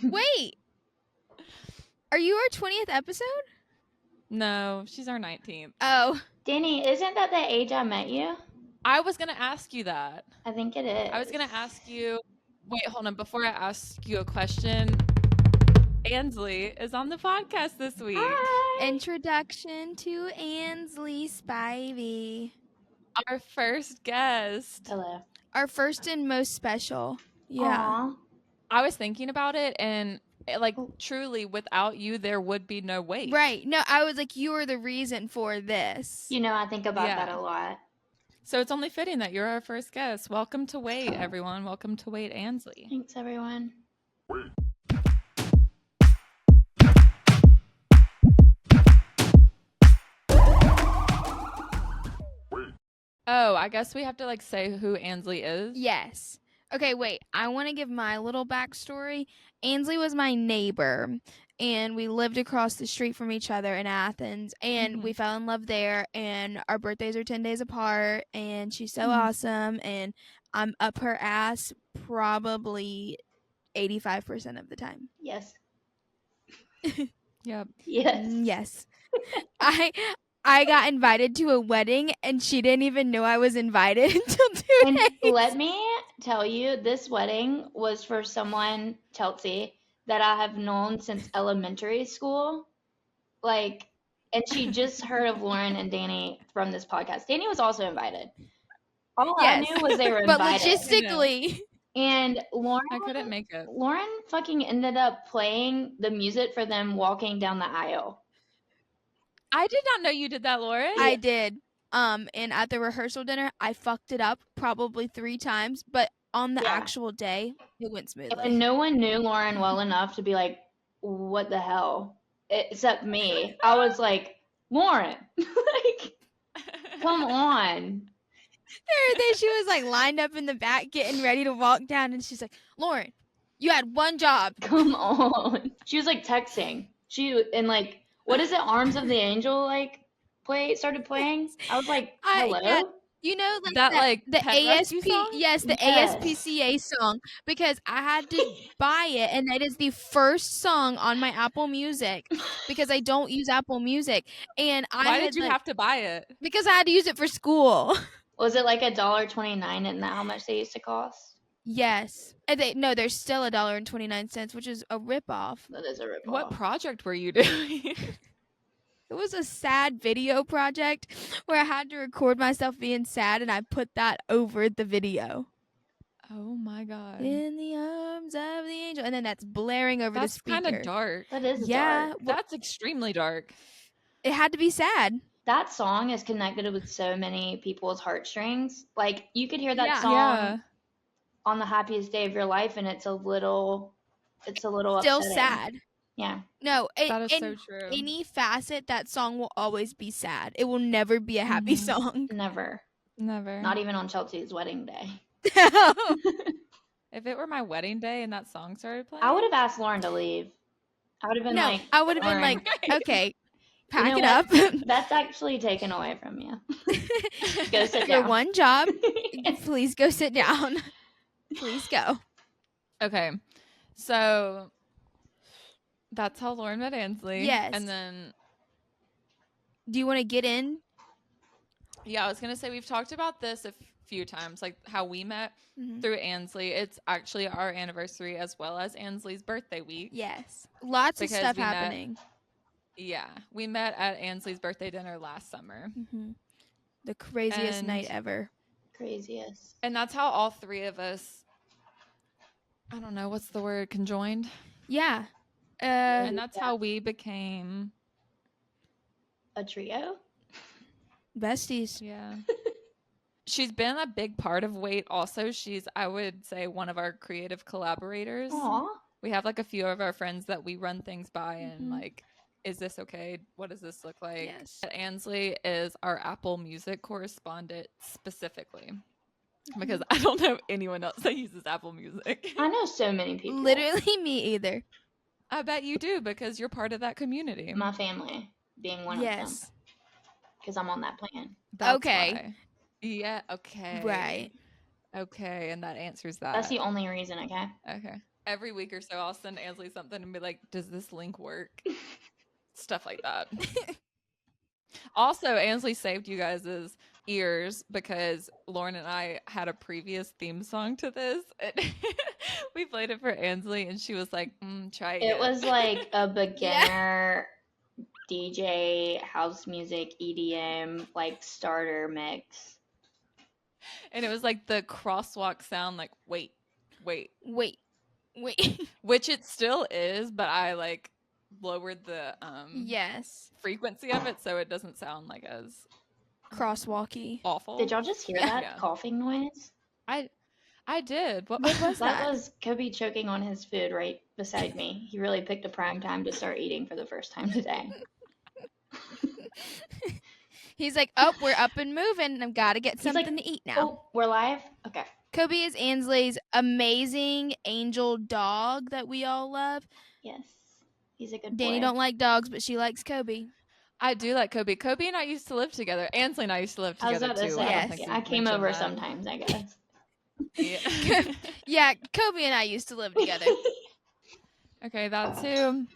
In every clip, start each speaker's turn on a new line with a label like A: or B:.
A: Wait. Are you our 20th episode?
B: No, she's our 19th.
A: Oh.
C: Danny, isn't that the age I met you?
B: I was going to ask you that.
C: I think it is.
B: I was going to ask you. Wait, hold on. Before I ask you a question, Ansley is on the podcast this week.
C: Hi.
A: Introduction to Ansley Spivey.
B: Our first guest.
C: Hello.
A: Our first and most special. Yeah.
C: Aw.
B: I was thinking about it, and truly, without you, there would be no Wait.
A: Right. No, I was like, you are the reason for this.
C: You know, I think about that a lot.
B: So it's only fitting that you're our first guest. Welcome to Wait, everyone. Welcome to Wait, Ansley.
C: Thanks, everyone.
B: Oh, I guess we have to say who Ansley is.
A: Yes. Okay, wait. I want to give my little backstory. Ansley was my neighbor, and we lived across the street from each other in Athens, and we fell in love there, and our birthdays are 10 days apart, and she's so awesome, and I'm up her ass probably 85% of the time.
C: Yes.
B: Yep.
C: Yes.
A: Yes. I got invited to a wedding, and she didn't even know I was invited until 2
C: And
A: days.
C: let me tell you, this wedding was for someone, Chelsea, that I have known since elementary school. And she just heard of Lauren and Danny from this podcast. Danny was also invited. All I knew was they were invited.
A: But logistically.
C: And Lauren,
B: I couldn't make it.
C: Lauren fucking ended up playing the music for them walking down the aisle.
B: I did not know you did that, Lauren.
A: I did. And at the rehearsal dinner, I fucked it up probably 3 times, but on the actual day, it went smoothly.
C: And no one knew Lauren well enough to be like, what the hell? Except me. I was like, Lauren, come on.
A: She was lined up in the back getting ready to walk down, and she's like, Lauren, you had one job.
C: Come on. She was texting. What is it? Arms of the Angel started playing. I was like, hello?
A: You know,
B: the
A: ASP,
B: song?
A: yes, the ASPCA song, because I had to buy it, and it is the first song on my Apple Music because I don't use Apple Music. And
B: why did you have to buy it?
A: Because I had to use it for school.
C: Was it $1.29? Isn't that how much they used to cost?
A: Yes. And they're still $1.29, which is a ripoff.
C: That is a ripoff.
B: What project were you doing?
A: It was a sad video project where I had to record myself being sad, and I put that over the video.
B: Oh my god.
A: In the arms of the angel. And then that's blaring over the speaker.
B: That's kind of dark.
C: That is dark.
B: That's extremely dark.
A: It had to be sad.
C: That song is connected with so many people's heartstrings. You could hear that song on the happiest day of your life, and it's a little
A: still
C: upsetting.
A: sad.
C: Yeah.
A: No,
B: that is so true.
A: Any facet, that song will always be sad. It will never be a happy song.
C: Never. Not even on Chelsea's wedding day.
B: If it were my wedding day and that song started playing,
C: I would have asked Lauren to leave. I would have been
A: I would have been
C: Lauren,
A: okay, pack it up.
C: That's actually taken away from you. Go sit down.
A: Your one job. Please go sit down. Please go.
B: Okay. So that's how Lauren met Ansley.
A: Yes.
B: And then,
A: do you want to get in?
B: Yeah, I was going to say we've talked about this a few times, how we met through Ansley. It's actually our anniversary as well as Ansley's birthday week.
A: Yes. Lots of stuff happening.
B: We met at Ansley's birthday dinner last summer.
A: The craziest night ever.
C: Craziest.
B: And that's how all 3 of us, I don't know, what's the word, conjoined?
A: Yeah.
B: And that's how we became
C: a trio.
A: Besties.
B: Yeah. She's been a big part of Wait. Also, she's, I would say, one of our creative collaborators.
C: Aww.
B: We have a few of our friends that we run things by and is this okay? What does this look like?
A: Yes.
B: Ansley is our Apple Music correspondent specifically. Because I don't know anyone else that uses Apple Music.
C: I know so many people.
A: Literally me either.
B: I bet you do because you're part of that community.
C: My family being one of them. Because I'm on that plan.
B: That's
A: okay.
B: Why. Yeah, okay.
A: Right.
B: Okay, and that answers that.
C: That's the only reason, okay?
B: Okay. every week or so, I'll send Ansley something and be like, "Does this link work?" Stuff like that. Also, Ansley saved you guys' ears because Lauren and I had a previous theme song to this. And we played it for Ansley, and she was like, "Try
C: It
B: again."
C: was like a beginner DJ house music EDM like starter mix.
B: And it was like the crosswalk sound, like wait,
A: Wait.
B: which it still is, but I like lowered the
A: Yes.
B: frequency of it so it doesn't sound like as
A: Crosswalky.
B: awful.
C: Did y'all just hear that
B: Yeah.
C: coughing noise?
B: I did. What
A: was
C: That
A: that?
C: was Kobe choking on his food right beside me. He really picked a prime time to start eating for the first time today.
A: He's like, oh, we're up and moving. I've got to get
C: He's like,
A: something to eat now.
C: Oh, we're live? Okay.
A: Kobe is Ansley's amazing angel dog that we all love.
C: Yes. He's a good
A: Danny
C: boy.
A: don't like dogs, but she likes Kobe.
B: I do like Kobe. Kobe and I used to live together. Ansley and I used to live
C: I was
B: together
C: about to
B: too.
C: say,
B: I don't
A: Yes.
B: think
C: I
B: we
C: came
B: mentioned
C: over
B: that.
C: sometimes, I guess.
B: Yeah.
A: Yeah, Kobe and I used to live together.
B: Okay, that's who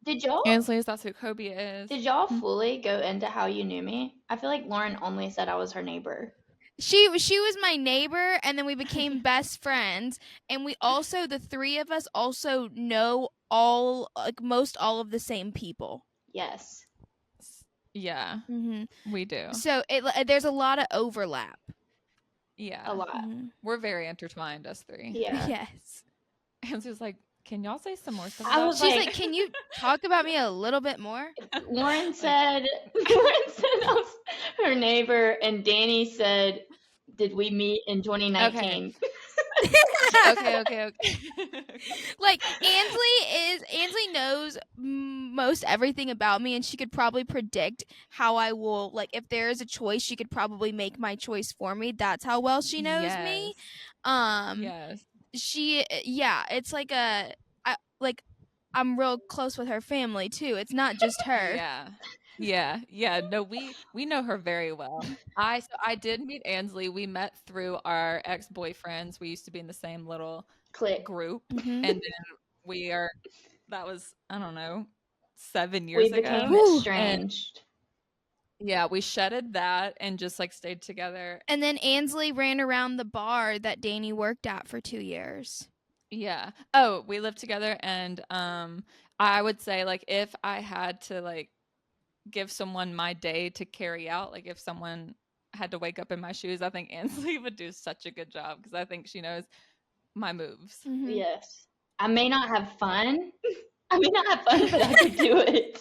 C: Did y'all
B: Ansley is. That's who Kobe is.
C: did y'all fully go into how you knew me? I feel like Lauren only said I was her neighbor.
A: She was my neighbor, and then we became best friends. And we also, the three of us, also know most all of the same people.
C: Yes.
B: Yeah,
A: Mm-hmm.
B: we do.
A: So there's a lot of overlap.
B: Yeah,
C: A lot.
A: Mm-hmm.
B: we're very intertwined, us three.
C: Yeah.
A: Yes.
B: Ansley's like, can y'all say some more stuff?
C: I
B: about
C: was
A: She's
B: me?"
A: like, can you talk about me a little bit more?
C: Lauren said I was her neighbor, and Danny said, "Did we meet in 2019?"
B: Okay.
A: Like Ansley knows most everything about me, and she could probably predict how I will, like, if there is a choice, she could probably make my choice for me. That's how well she knows me.
B: Yes.
A: It's like I'm real close with her family too. It's not just her.
B: Yeah. No, we know her very well. I did meet Ansley. We met through our ex-boyfriends. We used to be in the same little
C: Click.
B: group,
A: Mhm.
B: and then that was, I don't know, 7
C: We
B: years
C: became
B: ago.
C: estranged.
B: Yeah, we shedded that and just like stayed together.
A: And then Ansley ran around the bar that Danny worked at for 2 years.
B: Yeah. Oh, we lived together, and I would say, like, if I had to like give someone my day to carry out, like if someone had to wake up in my shoes, I think Ansley would do such a good job because I think she knows my moves.
A: Mhm.
C: Yes. I may not have fun. But I could do it.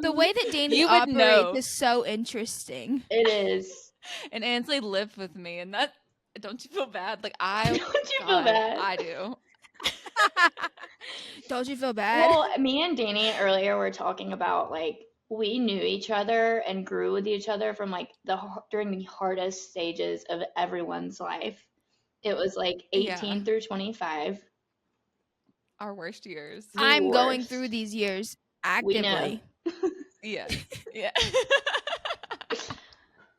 A: The way that Danny
B: You would
A: operates
B: know.
A: is so interesting.
C: It is.
B: And Ansley lived with me, and that, don't you feel bad? Like I
C: Don't you feel
B: God,
C: bad?
B: I do.
A: Don't you feel bad?
C: Well, me and Danny earlier were talking about like we knew each other and grew with each other from like during the hardest stages of everyone's life. It was like 18
B: Yeah.
C: through 25.
B: Our worst years.
C: The
A: I'm going
C: worst.
A: through these years
C: We know.
A: actively.
B: Yeah.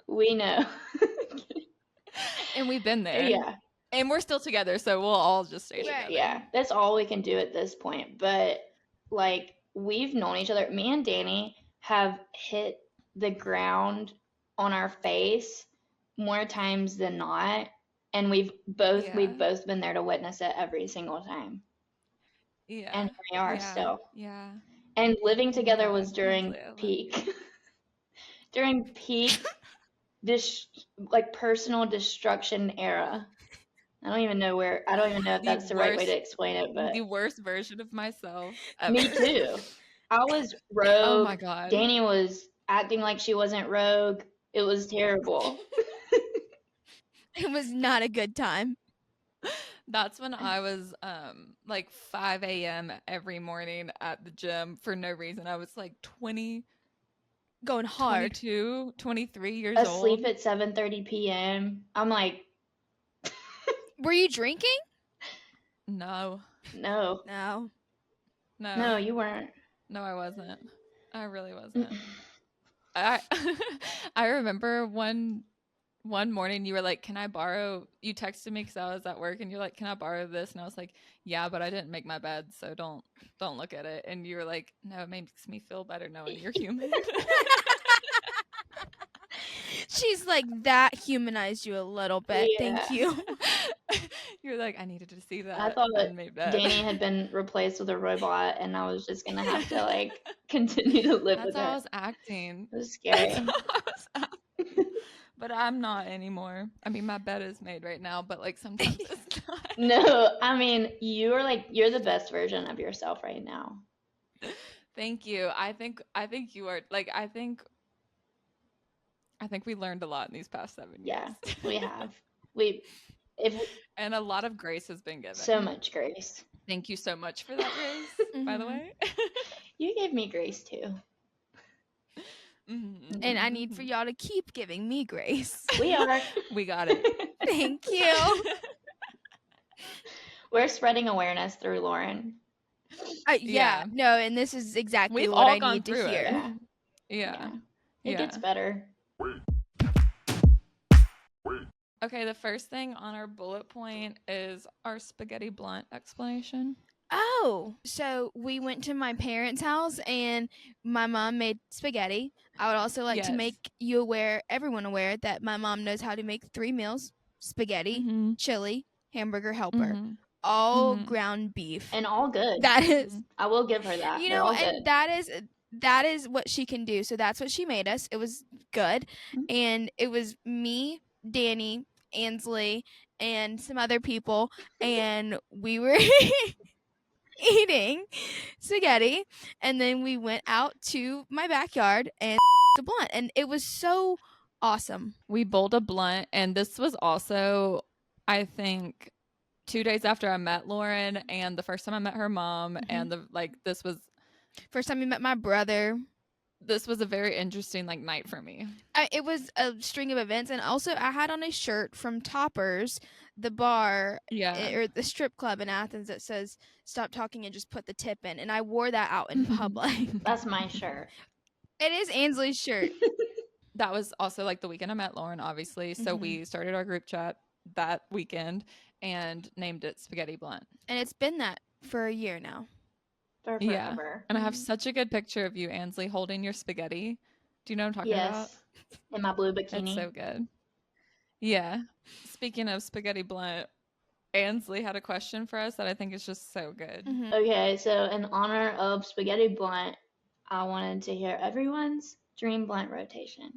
C: We know.
B: And we've been there.
C: Yeah.
B: And we're still together, so we'll all just stay
A: Right.
B: together.
C: Yeah. That's all we can do at this point. But like we've known each other. Me and Danny have hit the ground on our face more times than not. And we've both been there to witness it every single time.
B: Yeah.
C: And here we are still.
B: Yeah.
C: And living together
B: God,
C: was during
B: Ansley, I love
C: peak. During peak like personal destruction era. I don't even know if that's the right way to explain it, but
B: the worst version of myself
C: me
B: ever.
C: too. I was rogue.
B: Oh my God.
C: Danny was acting like she wasn't rogue. It was terrible.
A: It was not a good time.
B: That's when I was like 5 a.m. every morning at the gym for no reason. I was like 20,
A: Going hard.
B: 22, 23 years
C: Asleep
B: old.
C: at 7:30 p.m. I'm like,
A: Were you drinking?
B: No,
C: no, you weren't.
B: no, I wasn't. I really wasn't. I I remember one one morning you were like, can I borrow, you texted me because I was at work and you're like, can I borrow this? And I was like, yeah, but I didn't make my bed, so don't look at it. And you were like, no, it makes me feel better knowing you're human.
A: She's like, that humanized you a little bit. Thank you.
B: You're like, I needed to see that.
C: I thought that
B: unmade bed.
C: Danny had been replaced with a robot, and I was just gonna have to like continue to live
B: That's
C: with
B: how I
C: her.
B: was acting.
C: It was scary.
B: That's how I was acting. But I'm not anymore. I mean, my bed is made right now, but like sometimes it's not.
C: No, I mean, you're the best version of yourself right now.
B: Thank you. I think you are like I think we learned a lot in these past 7 years.
C: Yeah, we have.
B: And a lot of grace has been given.
C: So much grace.
B: Thank you so much for that grace, by the way.
C: You gave me grace too.
A: And I need for y'all to keep giving me grace.
C: We are.
B: We got it.
A: Thank you.
C: We're spreading awareness through Lauren.
A: Yeah. No, and this is exactly
B: We've
A: what
B: all
A: I
B: gone
A: need to
B: through it.
A: hear.
B: Yeah.
C: It gets better.
B: Okay, the first thing on our bullet point is our spaghetti blunt explanation.
A: Oh, so we went to my parents' house and my mom made spaghetti. I would also like to make everyone aware that my mom knows how to make 3 meals: spaghetti, chili, hamburger helper, all ground beef.
C: And all good.
A: That is,
C: I will give her that.
A: you know, and that is what she can do. So that's what she made us. It was good. And it was me, Danny, Ansley, and some other people, and we were eating spaghetti, and then we went out to my backyard and a blunt, and it was so awesome.
B: We bowled a blunt, and this was also, I think, 2 days after I met Lauren, and the first time I met her mom, and this was
A: first time you met my brother.
B: This was a very interesting night for me.
A: It was a string of events, and also I had on a shirt from Toppers, the bar, or the strip club in Athens, that says "Stop talking and just put the tip in," and I wore that out in public.
C: That's my shirt.
A: It is Ansley's shirt.
B: That was also the weekend I met Lauren, obviously. So we started our group chat that weekend and named it Spaghetti Blunt.
A: And it's been that for a year now.
C: For forever.
B: And I have such a good picture of you, Ansley, holding your spaghetti. Do you know what I'm talking about?
C: Yes. In my blue bikini.
B: It's so good. Yeah. Speaking of Spaghetti Blunt, Ansley had a question for us that I think is just so good.
C: Okay, so in honor of Spaghetti Blunt, I wanted to hear everyone's dream blunt rotation.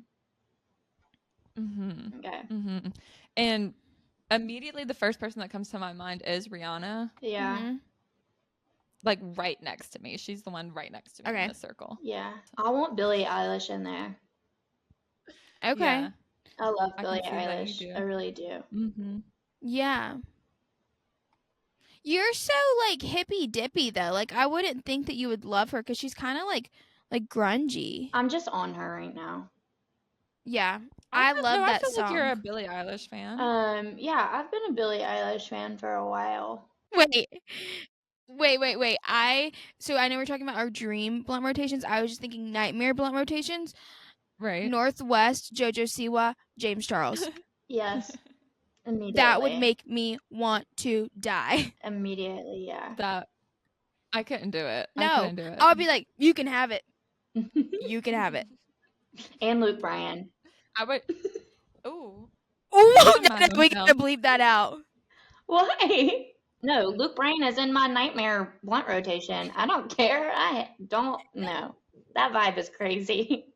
C: Okay.
B: And immediately the first person that comes to my mind is Rihanna.
C: Yeah.
B: Right next to me. She's the one right next to me in the circle.
C: Yeah. I want Billie Eilish in there.
A: Okay.
B: Yeah.
C: I love Billie Eilish. I really do.
A: Yeah. You're so hippy dippy though. I wouldn't think that you would love her because she's kind of like grungy.
C: I'm just on her right now.
A: Yeah. I love that
B: I feel
A: song.
B: like you're a Billie Eilish fan.
C: Yeah, I've been a Billie Eilish fan for a while.
A: Wait. So I know we're talking about our dream blunt rotations. I was just thinking nightmare blunt rotations.
B: Right.
A: Northwest, JoJo Siwa, James Charles.
C: Yes. Immediately.
A: That would make me want to die.
C: Immediately, yeah.
B: That I couldn't do it.
A: No.
B: I couldn't do it.
A: I would be like, you can have it. You can have it.
C: And Luke Bryan.
B: I would. Ooh.
A: We gotta bleep that out.
C: Why? No, Luke Bryan is in my nightmare blunt rotation. I don't care. I don't know. That vibe is crazy.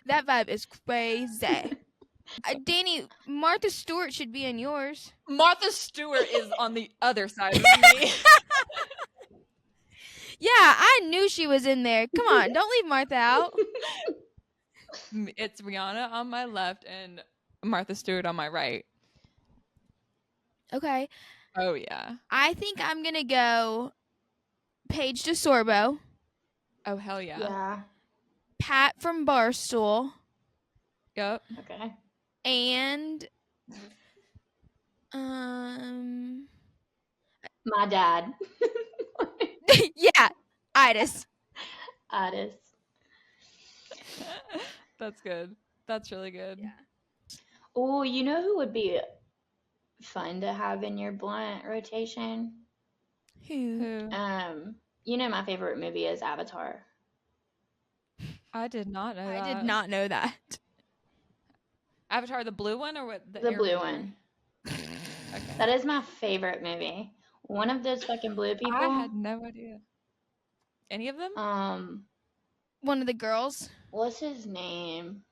A: That vibe is crazy. Danny, Martha Stewart should be in yours.
B: Martha Stewart is on the other side of me.
A: Yeah, I knew she was in there. Come on, don't leave Martha out.
B: It's Rihanna on my left and Martha Stewart on my right.
A: Okay.
B: Oh, yeah.
A: I think I'm going to go Paige DeSorbo.
B: Oh, hell yeah.
C: Yeah.
A: Pat from Barstool.
B: Yep.
C: Okay.
A: And
C: my dad.
A: yeah, Idis.
C: Idis.
B: That's good. That's really good.
A: Yeah.
C: Oh, you know who would be fun to have in your blunt rotation?
A: Who?
B: Who?
C: You know my favorite movie is Avatar.
B: I did not know that.
A: I did not know that.
B: Avatar, the blue one or what?
C: The blue
B: Airbender?
C: one.
B: Okay.
C: That is my favorite movie. One of those fucking blue people.
B: I had no idea. Any of them?
A: One of the girls.
C: What's his name?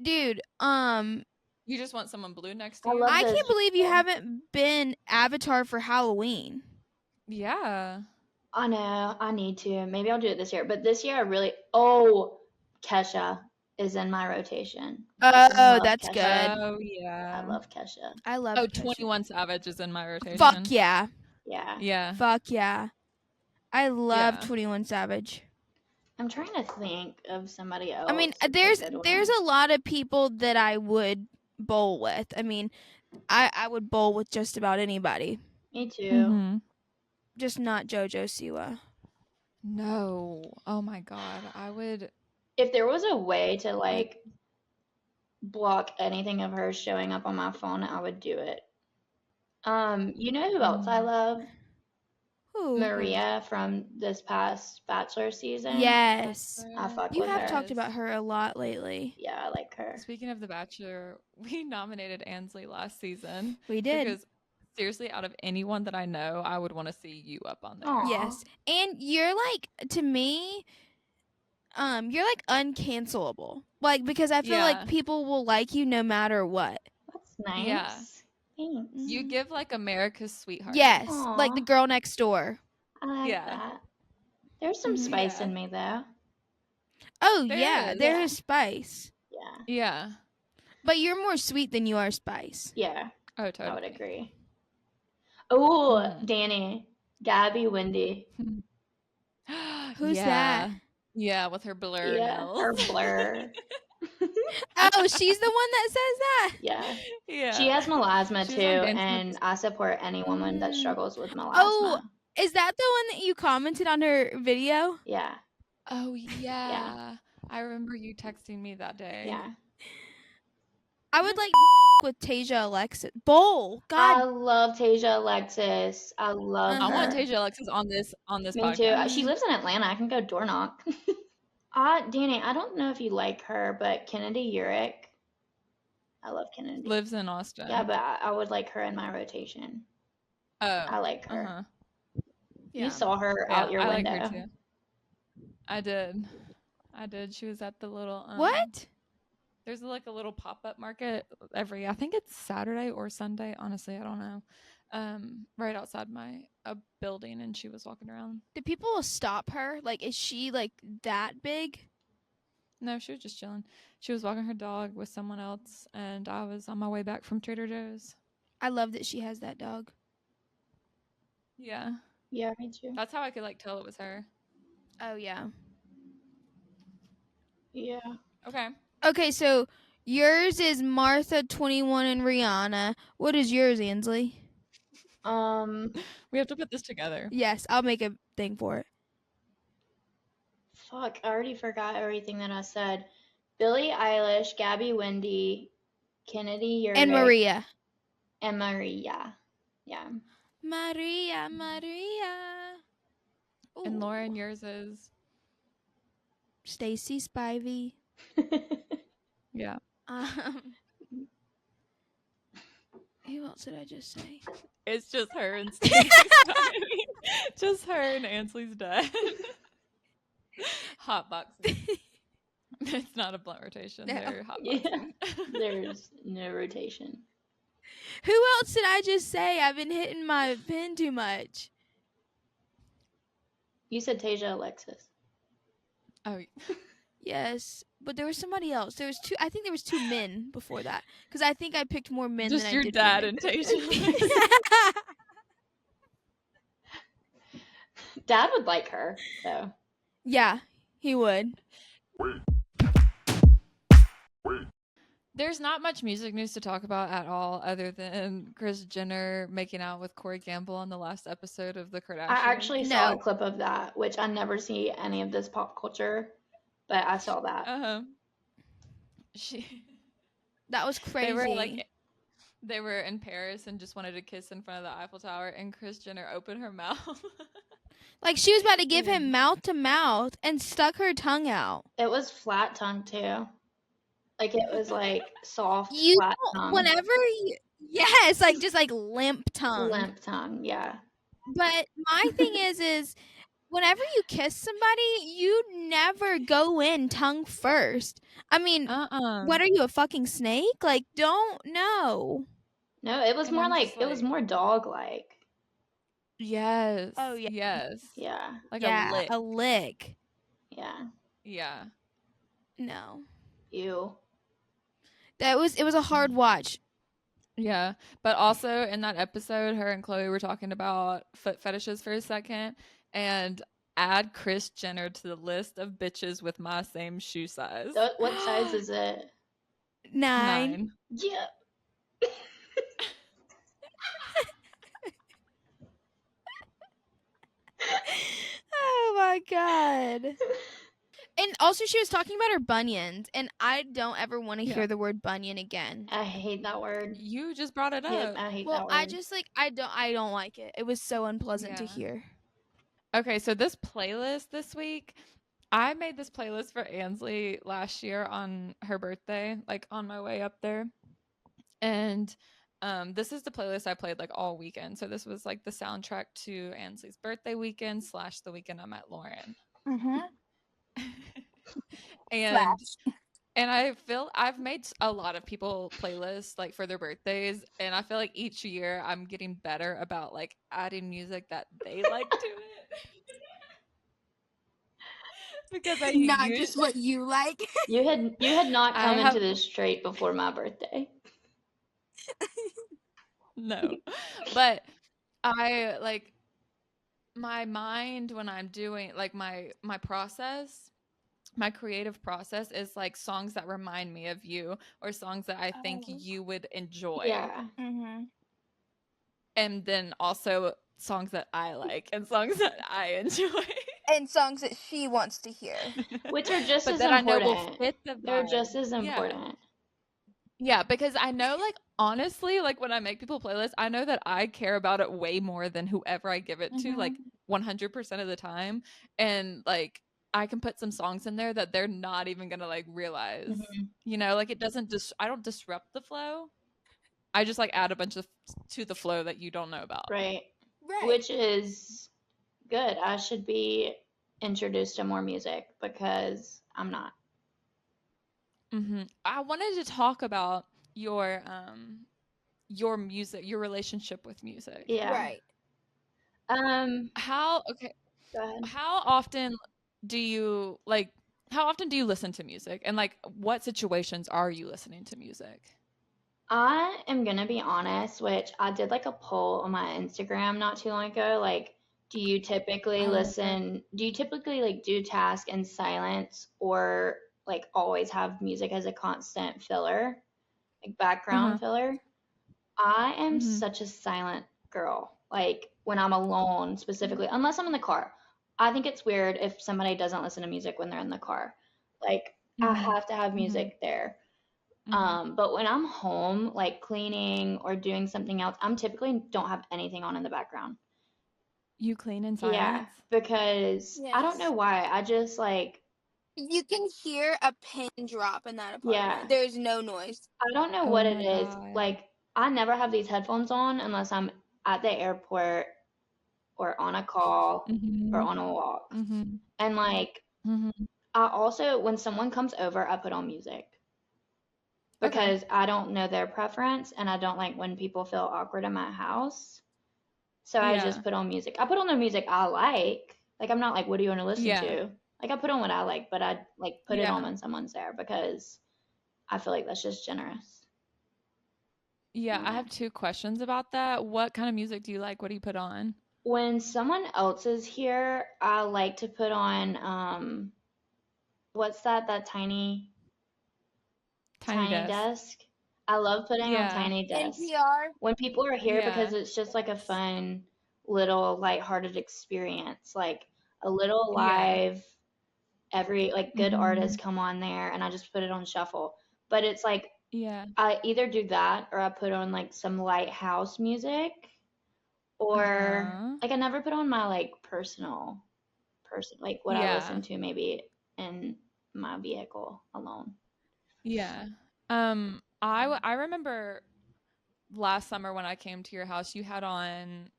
A: Dude,
B: You just want someone blue next to
C: I
B: you?
C: love
A: I
C: those
A: can't believe you
C: people.
A: haven't been Avatar for Halloween.
B: Yeah.
C: I know. I need to. Maybe I'll do it this year. But this year I really. Kesha is in my rotation. I
A: Oh,
C: love
A: that's
C: Kesha.
A: good.
B: Oh, yeah.
C: I love Kesha.
A: I love
B: Oh,
A: Kesha.
B: 21 Savage is in my rotation.
A: Fuck yeah.
C: Yeah.
B: Yeah.
A: Fuck yeah. I love
B: Yeah.
A: 21 Savage.
C: I'm trying to think of somebody else.
A: I mean,
C: that's a
A: there's
C: good one.
A: a lot of people that I would bowl with. I mean, I would bowl with just about anybody.
C: Me too.
B: Mm-hmm.
A: Just not JoJo Siwa.
B: No. Oh my god. I would.
C: If there was a way to like block anything of hers showing up on my phone, I would do it. You know who else I love?
A: Who?
C: Maria from this past Bachelor season.
A: Yes.
C: I fuck
A: You
C: with
A: have
C: her.
A: talked about her a lot lately.
C: Yeah, I like her.
B: Speaking of The Bachelor, we nominated Ansley last season.
A: We did.
B: Because seriously, out of anyone that I know, I would want to see you up on there.
C: Aw.
A: Yes. And you're like, to me, you're like uncancelable. Like, because I feel
B: Yeah.
A: like people will like you no matter what.
C: That's nice.
B: Yeah.
C: Thanks.
B: You give like America's sweetheart.
A: Yes.
C: Aw.
A: Like the girl next door.
C: I like
B: Yeah.
C: that. There's some
A: Mhm.
C: spice
B: Yeah.
C: in me though.
A: Oh,
B: There
A: yeah.
B: is.
A: There
C: Yeah.
A: is spice.
C: Yeah.
B: Yeah.
A: But you're more sweet than you are spice.
C: Yeah,
B: Oh,
C: I would
B: totally.
C: agree. Oh,
B: Mhm.
C: Danny. Gabby Wendy.
A: Who's
B: yeah.
A: that?
B: Yeah, with her blur
C: Yeah,
B: nails.
C: her blur.
A: Oh, she's the one that says that?
C: Yeah.
B: Yeah.
C: She has melasma
B: She
C: too,
B: was on Dance
C: and
B: Moves.
C: I support any woman that
A: Mm.
C: struggles with melasma.
A: Oh, is that the one that you commented on her video?
C: Yeah,
B: Oh, yeah. I remember you texting me that day.
C: yeah.
A: I would like with Tasia Alexis. Bowl.
C: I
A: God.
C: love Tasia Alexis. I love
B: I
C: her.
B: want Tasia Alexis on this
C: Me
B: podcast.
C: too. She lives in Atlanta. I can go door knock. Danny, I don't know if you like her, but Kennedy Urick. I love Kennedy.
B: Lives in Austin.
C: Yeah, but I would like her in my rotation.
B: Oh.
C: I like her.
B: Uh-huh.
A: Yeah.
C: You saw her
B: Yeah,
C: out your
B: I
C: window.
B: like her too. I did. She was at the little
A: What?
B: There's like a little pop-up market I think it's Saturday or Sunday, honestly, I don't know. Right outside my building, and she was walking around.
A: Do people stop her? Like, is she like that big?
B: No, she was just chilling. She was walking her dog with someone else, and I was on my way back from Trader Joe's.
A: I love that she has that dog.
B: Yeah.
C: Yeah, me too.
B: That's how I could like tell it was her.
A: Oh, yeah.
C: Yeah.
B: Okay.
A: Okay, so yours is Martha, 21, and Rihanna. What is yours, Ansley?
B: We have to put this together.
A: Yes, I'll make a thing for it.
C: Fuck, I already forgot everything that I said. Billie Eilish, Gabby Wendy, Kennedy Urick,
A: And Maria.
C: and Maria. Yeah.
A: Maria.
B: And
A: Ooh.
B: Lauren, yours is
A: Stacy Spivey.
B: yeah.
A: Who else did I just say?
B: It's just her and Steve. Just her and Ansley's dad. Hotboxing. It's not a blunt rotation.
A: No.
B: They're
C: Yeah.
B: hotboxing.
C: There's no rotation.
A: Who else did I just say? I've been hitting my pin too much.
C: You said Tasia Alexis.
B: Oh,
A: Yes, but there was somebody else. There was two. I think there was two men before that because I think I picked more men
B: just
A: than
B: your
A: I did
B: dad
A: women.
B: and Tasia.
C: Dad would like her, so.
A: Yeah, he would.
B: There's not much music news to talk about at all, other than Kris Jenner making out with Corey Gamble on the last episode of The Kardashians.
C: I actually saw
A: No.
C: a clip of that, which I never see any of this pop culture, but I saw that.
B: she
A: That was
B: they were
A: crazy.
B: they were in Paris and just wanted to kiss in front of the Eiffel Tower, and Kris Jenner opened her mouth.
A: Like she was about to give him
B: And
A: mouth to mouth and stuck her tongue out.
C: It was flat tongue too. Like it was like soft,
A: You
C: flat tongue.
A: whenever you, yes, like just like limp tongue.
C: Limp tongue, yeah.
A: But my thing is whenever you kiss somebody, you never go in tongue first. I mean, what are you, a fucking snake? Like, don't know.
C: No, it was
B: And
C: more
B: I'm
C: like
B: just
C: it was
B: like,
C: more dog like.
B: yes.
A: Oh, yeah.
B: Yes.
C: Yeah.
B: Like
A: Yeah,
B: a lick.
A: a lick.
C: Yeah.
B: Yeah.
A: No.
C: Ew.
A: It was a hard watch.
B: Yeah. But also in that episode, her and Chloe were talking about foot fetishes for a second, and add Kris Jenner to the list of bitches with my same shoe size.
C: What size is it?
A: 9.
C: Yeah.
A: Oh my god. And also she was talking about her bunions, and I don't ever want to hear the word bunion again.
C: I hate that word.
B: You just brought it up.
C: Yeah, I hate that word.
A: I just like I don't like it. It was so unpleasant to hear.
B: Okay, so this playlist this week, I made this playlist for Ansley last year on her birthday, like on my way up there. And this is the playlist I played like all weekend. So this was like the soundtrack to Ansley's birthday weekend / the weekend I met Lauren. And I feel I've made a lot of people playlists like for their birthdays, and I feel like each year I'm getting better about like adding music that they like to it. Because I
A: not just what you like.
C: You had not come into this straight before my birthday.
B: No. But I like my mind when I'm doing like my process, my creative process is like songs that remind me of you or songs that I think you would enjoy.
C: Yeah.
B: And then also songs that I like and songs that I enjoy.
A: And songs that she wants to hear.
C: Which are just
B: but
C: as
B: that
C: important.
B: I know will fit the vibe.
C: They're just as important.
B: Yeah, because I know like honestly, like when I make people playlists, I know that I care about it way more than whoever I give it to, like 100% of the time. And like I can put some songs in there that they're not even gonna like realize. You know, like it doesn't I don't disrupt the flow. I just like add a bunch of to the flow that you don't know about.
C: Right. Which is good. I should be introduced to more music because I'm not.
B: I wanted to talk about your music, your relationship with music.
C: Yeah.
A: Right.
B: How okay.
C: Go ahead.
B: How often do you listen to music, and like what situations are you listening to music?
C: I am gonna be honest, which I did like a poll on my Instagram not too long ago. Like, do you typically listen? Do you typically like do task in silence or like always have music as a constant filler, like background filler? I am such a silent girl. Like when I'm alone, specifically, unless I'm in the car. I think it's weird if somebody doesn't listen to music when they're in the car. Like I have to have music there. But when I'm home, like cleaning or doing something else, I'm typically don't have anything on in the background.
B: You clean in silence?
C: Yeah, because I don't know why. I just like
A: you can hear a pin drop in that apartment.
C: Yeah.
A: There's no noise.
C: I don't know what it is. Like I never have these headphones on unless I'm at the airport or on a call or on a walk. And like I also when someone comes over, I put on music. Because I don't know their preference and I don't like when people feel awkward in my house. So I just put on music. I put on the music I like. Like I'm not like, what do you want to listen to? Like I put on what I like, but I like put it on when someone's there because I feel like that's just generous.
B: Yeah, I have 2 questions about that. What kind of music do you like? What do you put on?
C: When someone else is here, I like to put on what's that tiny desk. I love putting on Tiny Desk.
A: NPR.
C: When people are here because it's just like a fun little lighthearted experience, like a little live every like good artists come on there and I just put it on shuffle. but it's like
B: Yeah.
C: I either do that or I put on like some light house music, or like I never put on my like personal like what I listen to maybe in my vehicle alone.
B: Yeah. I remember last summer when I came to your house, you had on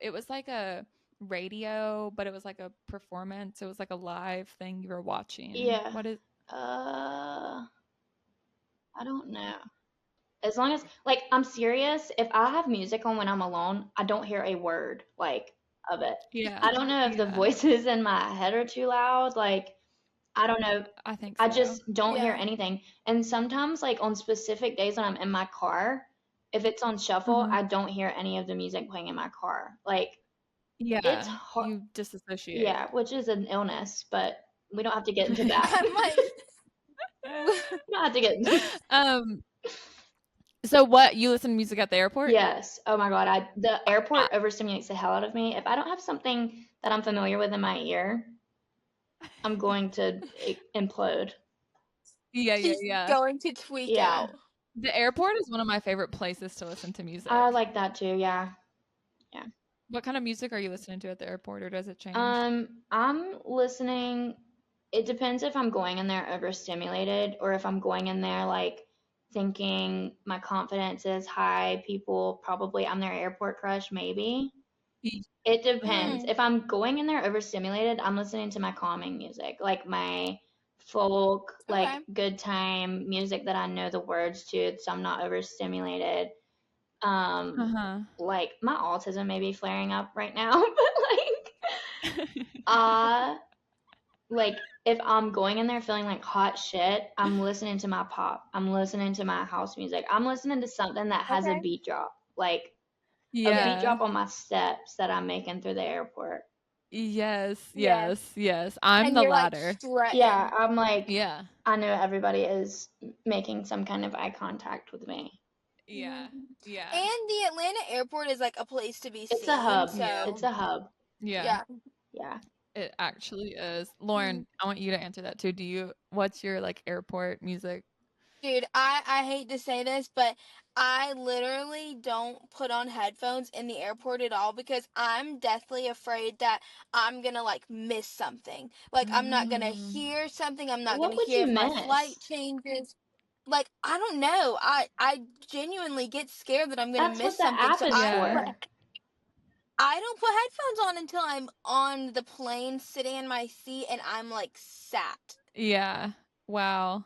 B: it was like a radio, but it was like a performance. It was like a live thing you were watching.
C: Yeah.
B: What is
C: I don't know. As long as like I'm serious, if I have music on when I'm alone, I don't hear a word like of it.
B: Yeah.
C: I don't know if the voices in my head are too loud, like I don't know.
B: I think so.
C: I just don't hear anything. And sometimes like on specific days when I'm in my car, if it's on shuffle, I don't hear any of the music playing in my car. Like it's hard.
B: You disassociate.
C: Yeah, which is an illness, but we don't have to get into that.
A: I'm like,
C: we don't have to get into
B: So what, you listen to music at the airport?
C: Yes. Oh my God. The airport overstimulates the hell out of me. If I don't have something that I'm familiar with in my ear, I'm going to implode.
A: she's going to tweak out.
B: The airport is one of my favorite places to listen to music.
C: I like that too. Yeah. Yeah.
B: What kind of music are you listening to at the airport, or does it change?
C: I'm listening. It depends if I'm going in there overstimulated or if I'm going in there like thinking my confidence is high. People probably I'm their airport crush, maybe. It depends. If I'm going in there overstimulated, I'm listening to my calming music, like my folk, like good time music that I know the words to, so I'm not overstimulated. Like my autism may be flaring up right now, but like if I'm going in there feeling like hot shit, I'm listening to my pop. I'm listening to my house music. I'm listening to something that has a beat drop, like a beat drop on my steps that I'm making through the airport.
B: Yes. I'm the latter.
A: Like,
C: yeah, I'm like, I know everybody is making some kind of eye contact with me.
B: Yeah.
A: And the Atlanta airport is like a place to be seen.
C: It's a hub.
A: So.
C: It's a hub.
B: Yeah.
C: Yeah.
B: It actually is. Lauren, I want you to answer that too. What's your like airport music?
A: Dude, I hate to say this, but I literally don't put on headphones in the airport at all because I'm deathly afraid that I'm gonna like miss something. Like I'm not gonna hear something. I'm not gonna hear if my flight changes. Like I don't know. I genuinely get scared that I'm gonna miss something.
C: That's what the app is for.
A: I don't put headphones on until I'm on the plane sitting in my seat and I'm like sat.
B: Yeah. Wow.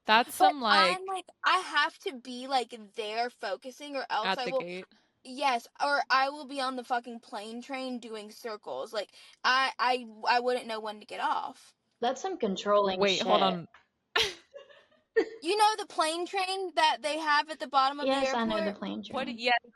B: That's
A: I'm like, I have to be like there focusing or else
B: at the gate.
A: Yes, or I will be on the fucking plane train doing circles. Like I wouldn't know when to get off.
C: That's some controlling shit.
B: Hold on.
A: You know the plane train that they have at the bottom of the airport?
C: Yes, I know the plane train.
B: I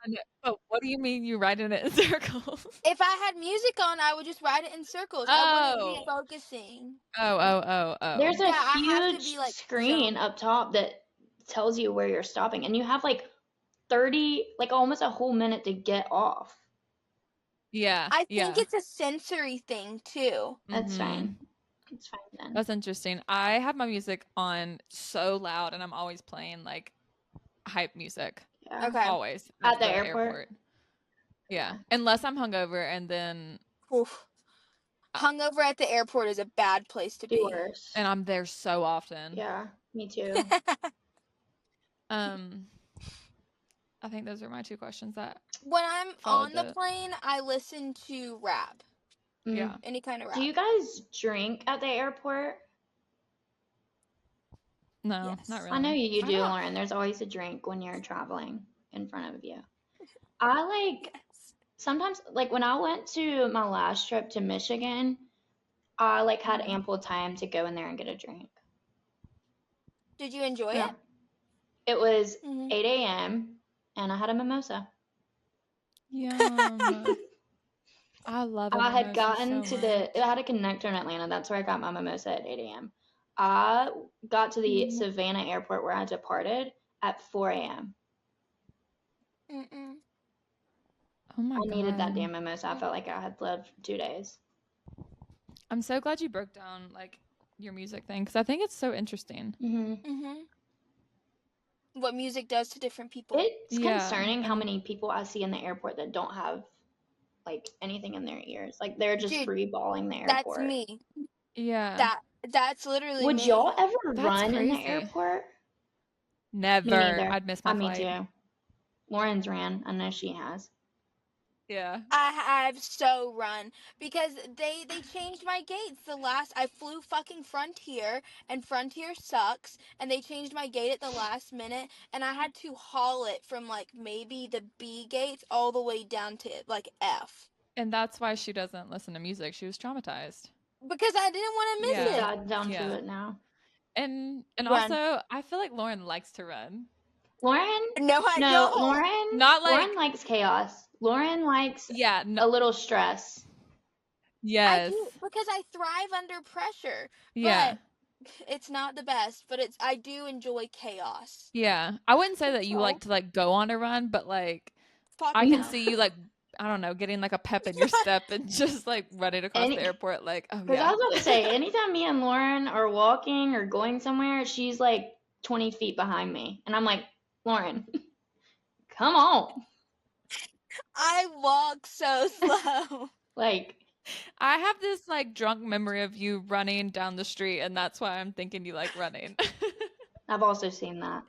B: know. Oh, what do you mean you ride in it in circles?
A: If I had music on, I would just ride it in circles. I wouldn't be focusing.
C: Oh. There's a huge screen up top that tells you where you're stopping, and you have like 30, like almost a whole minute to get off.
B: Yeah.
A: I think it's a sensory thing too.
C: That's fine. It's fine then.
B: That's interesting. I have my music on so loud, and I'm always playing like hype music.
C: Yeah.
A: Okay.
B: Always
C: at the airport.
B: Yeah, unless I'm hungover, and then
A: hungover at the airport is a bad place to be.
C: Worse.
B: And I'm there so often.
C: Yeah, me too.
B: I think those are my two questions. That
A: when I'm on the plane, I listen to rap.
B: Yeah.
A: Any kind of rap.
C: Do you guys drink at the airport?
B: No, not really.
C: I know you do, Lauren. There's always a drink when you're traveling in front of you. I sometimes, like when I went to my last trip to Michigan, I like had ample time to go in there and get a drink.
A: Did you enjoy it?
C: It was 8 a.m. and I had a mimosa.
B: Yum. I love it.
C: I had gotten I had a connector in Atlanta. That's where I got my mimosa at 8 a.m. I got to the Savannah airport where I departed at 4 a.m.
B: Oh my God.
C: I needed that damn mimosa. I felt like I had lived 2 days.
B: I'm so glad you broke down like your music thing because I think it's so interesting.
A: what music does to different people.
C: It's
B: Yeah,
C: concerning how
B: and-
C: many people I see in the airport that don't have like anything in their ears. Like they're just
A: Dude,
C: free balling the
A: That's
C: airport.
A: me.
B: yeah.
A: That's literally
C: Would
A: me.
C: y'all ever
B: That's
C: run in the
B: crazy.
C: airport? Me
B: Never.
C: neither.
B: I'd miss my
C: Me
B: flight.
C: too. Lauren's ran. I know she has.
B: Yeah.
A: I've so run because they changed my gates the last I flew fucking Frontier and Frontier sucks and they changed my gate at the last minute and I had to haul it from like maybe the B gates all the way down to like F
B: And that's why she doesn't listen to music. She was traumatized.
A: because I didn't want to miss
C: She's
B: Yeah.
A: it.
C: died down
B: Yeah.
C: to it now.
B: And
A: Run.
B: also, I feel like Lauren likes to run.
C: Lauren?
A: No, I
C: No,
A: don't.
C: Lauren.
B: Not like-
C: Lauren likes chaos. Lauren likes
B: Yeah.
C: a little stress.
A: I
B: Yes.
A: do because I thrive under pressure.
B: Yeah.
A: But it's not the best, but I do enjoy chaos.
B: Yeah. I wouldn't say that you
A: So-
B: like to like go on a run, but like
A: Fuck
B: I can
A: no.
B: see you like I don't know, getting like a pep in your step and just like running across the airport like, oh
C: Because
B: yeah.
C: I was about to say, anytime me and Lauren are walking or going somewhere, she's like 20 feet behind me. And I'm like, Lauren, come on.
A: I walk so slow.
C: Like,
B: I have this like drunk memory of you running down the street and that's why I'm thinking you like running.
C: I've also seen that.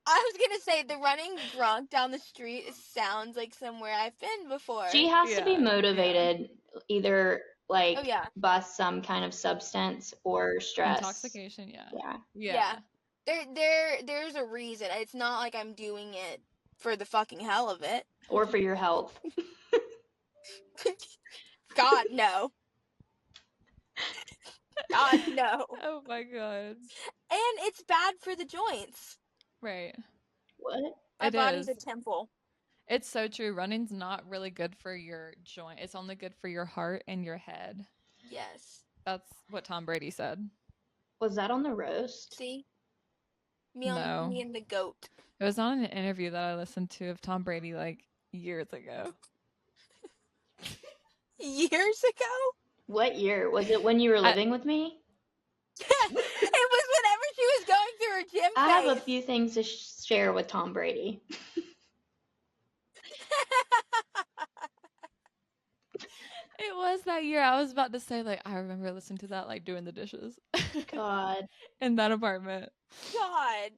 A: I was gonna say the running drunk down the street sounds like somewhere I've been before.
C: She has to be
B: Yeah, yeah.
C: motivated either like
A: Oh, yeah.
C: by some kind of substance or stress.
B: Intoxication, yeah.
C: Yeah.
A: Yeah. There's a reason. It's not like I'm doing it for the fucking hell of it.
C: Or for your health.
A: God no. God no.
B: Oh my god.
A: And it's bad for the joints.
B: Right.
C: What?
A: My
B: It
A: body's
B: is.
A: a temple.
B: It's so true. Running's not really good for your joint. It's only good for your heart and your head.
A: Yes.
B: That's what Tom Brady said.
C: Was that on the roast?
A: See?
B: No.
A: Me and the goat.
B: It was on an interview that I listened to of Tom Brady like years ago.
A: Years ago?
C: What year? Was it when you were living with me?
A: It was whenever she was going through her gym
C: I have a
A: phase.
C: few things to share with Tom Brady.
B: It was that year. I was about to say like I remember listening to that like doing the dishes
C: God.
B: in that apartment.
A: God.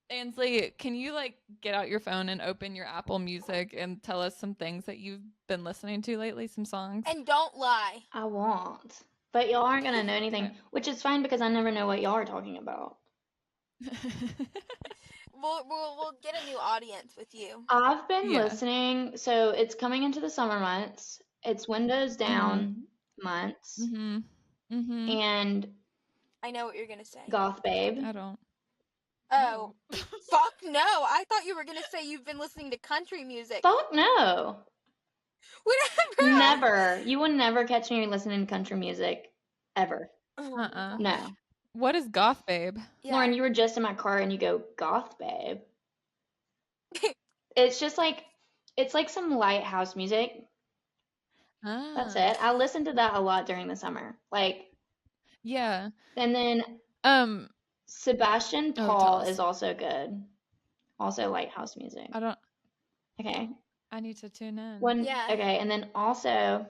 B: Ansley, can you like get out your phone and open your Apple Music and tell us some things that you've been listening to lately, some songs?
A: And don't lie.
C: I won't. But y'all aren't gonna know anything,
B: Okay.
C: which is fine because I never know what y'all are talking about.
A: We'll get a new audience with you.
C: I've been
B: Yeah.
C: listening, so it's coming into the summer months. It's windows down months,
B: Mhm. Mhm.
C: and
A: I know what you're gonna say.
C: Goth Babe.
B: I don't.
A: Oh, fuck no! I thought you were gonna say you've been listening to country music.
C: Fuck no.
A: Whatever.
C: Never. You will never catch me listening to country music. Ever.
B: Uh-uh.
C: No.
B: What is goth, babe?
A: Yeah.
C: Lauren, you were just in my car and you go, Goth Babe. It's just like, it's like some light house music. That's
B: Ah.
C: it. I listened to that a lot during the summer. Like,
B: Yeah.
C: and then Sebastian
B: tell
C: Paul
B: us.
C: is also good. Also light house music.
B: I don't.
C: Okay.
B: I need to tune in.
C: One.
A: Yeah.
C: Okay, and then also,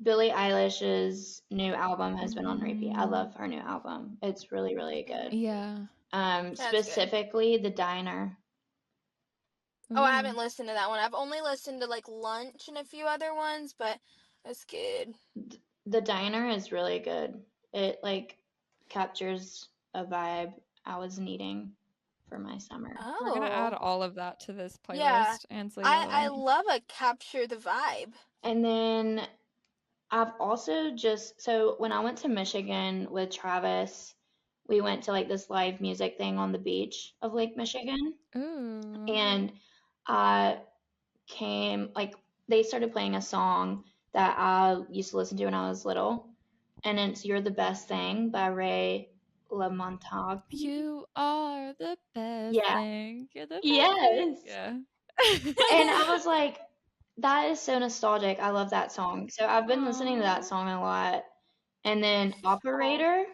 C: Billie Eilish's new album has been on repeat. I love her new album. It's really, really good.
B: Yeah.
A: good.
C: Specifically The Diner.
A: Oh, I
B: Ooh.
A: haven't listened to that one. I've only listened to like Lunch and a few other ones, but it's good.
C: The Diner is really good. It like captures a vibe I was needing for my summer.
A: Oh.
B: We're gonna add all of that to this playlist,
A: Yeah.
B: Ansley.
A: I love a capture the vibe.
C: And then I've also so when I went to Michigan with Travis, we went to like this live music thing on the beach of Lake Michigan.
B: Ooh.
C: And I like, they started playing a song that I used to listen to when I was little. And it's You're the Best Thing by Ray LaMontagne.
B: You are the best
C: Yeah.
B: thing. You're the best
C: Yes.
B: thing. Yeah.
C: And I was like, That is so nostalgic. I love that song. So I've been listening to that
B: Aw.
C: song a lot. And then Operator.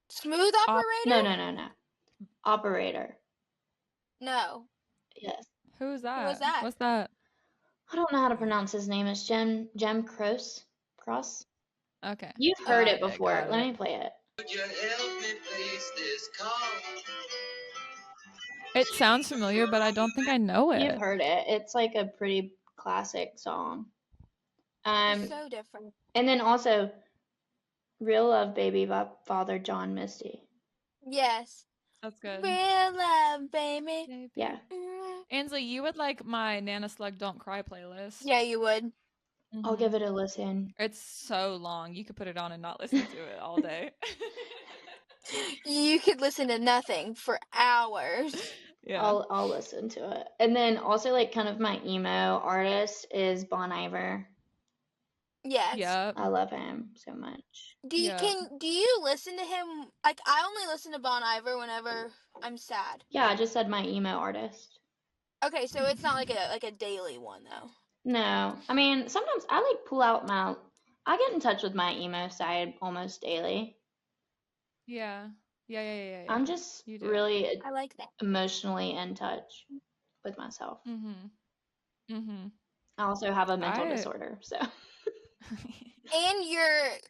A: Smooth
B: Op-
A: Operator?
C: No. Operator.
A: No.
C: Yes.
B: Who's that?
A: Who was that?
B: What's that?
C: I don't know how to pronounce his name. It's Jem Cross. Cross.
B: Okay.
C: You've heard it
B: Got
C: before. Let
B: it.
C: me play it.
D: Would you help me place this call?
B: It sounds familiar, but I don't think I know
C: You've
B: it.
C: heard it. It's like a pretty classic song.
A: It's so different.
C: And then also Real Love Baby by Father John Misty.
A: Yes.
B: That's good.
A: Real love, baby.
C: Yeah.
B: Ansley, you would like my Nana Slug Don't Cry playlist.
A: Yeah, you would.
C: I'll give it a listen.
B: It's so long. You could put it on and not listen to it all day.
A: You could listen to nothing for hours.
B: Yeah.
C: I'll listen to it. And then also like kind of my emo artist is Bon Iver.
A: Yes.
B: Yep.
C: I love him so much.
A: Do you listen to him? Like, I only listen to Bon Iver whenever I'm sad.
C: Yeah, I just said my emo artist.
A: Okay, so it's not like a daily one though.
C: No. I mean, sometimes I like pull out I get in touch with my emo side almost daily.
B: Yeah.
C: I'm just
B: You do.
C: really
A: I like that.
C: emotionally in touch with myself.
B: Mm-hmm.
C: I also have a mental disorder, so.
A: And your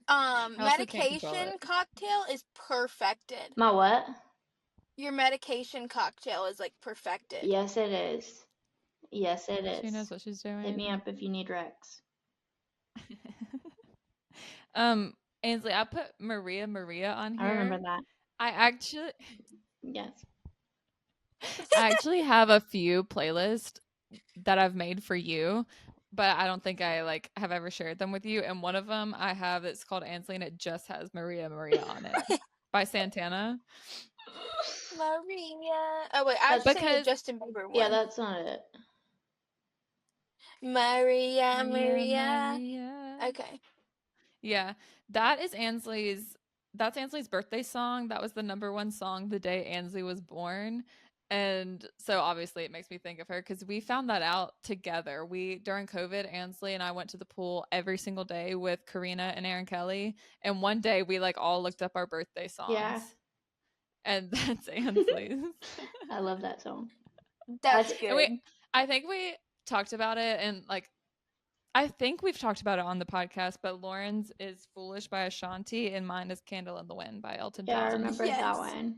B: also can't control
A: medication
B: it.
A: cocktail is perfected.
C: My what?
A: Your medication cocktail is like perfected.
C: Yes, it is. Yes, it is.
B: She knows what she's doing.
C: Hit me up if you need Rex.
B: Ainsley, I put Maria on here.
C: I remember that.
B: Yes.
C: Yes.
B: I actually have a few playlists that I've made for you, but I don't think I like have ever shared them with you. And one of them I have, it's called Ansley, and it just has Maria on it by Santana.
A: Maria. Oh wait, I was singing the Justin Bieber one.
C: Yeah, that's not it.
A: Maria. Okay.
B: Yeah, that is Ansley's. That's Ansley's birthday song. That was the #1 song the day Ansley was born. And so obviously it makes me think of her because we found that out together. During COVID, Ansley and I went to the pool every single day with Karina and Aaron Kelly. And one day we like all looked up our birthday songs.
C: Yeah.
B: And that's Ansley's.
C: I love that song.
A: That's good.
B: I think we talked about it, and like I think we've talked about it on the podcast, but Lauren's is Foolish by Ashanti and mine is Candle in the Wind by Elton John.
C: Yeah, I remember that one.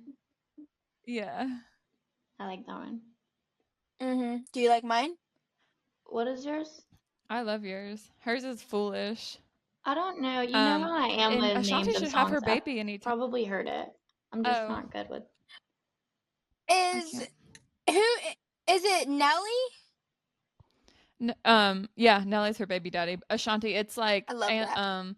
B: Yeah.
C: I like that one.
A: Do you like mine?
C: What is yours?
B: I love yours. Hers is Foolish.
C: I don't know. You know how I am with names
B: Ashanti
C: of
B: should
C: songs.
B: have her baby anytime.
C: Probably heard it. I'm just not good with.
A: Is it Nelly?
B: Yeah, Nelly's her baby daddy. Ashanti, it's like
A: I love that.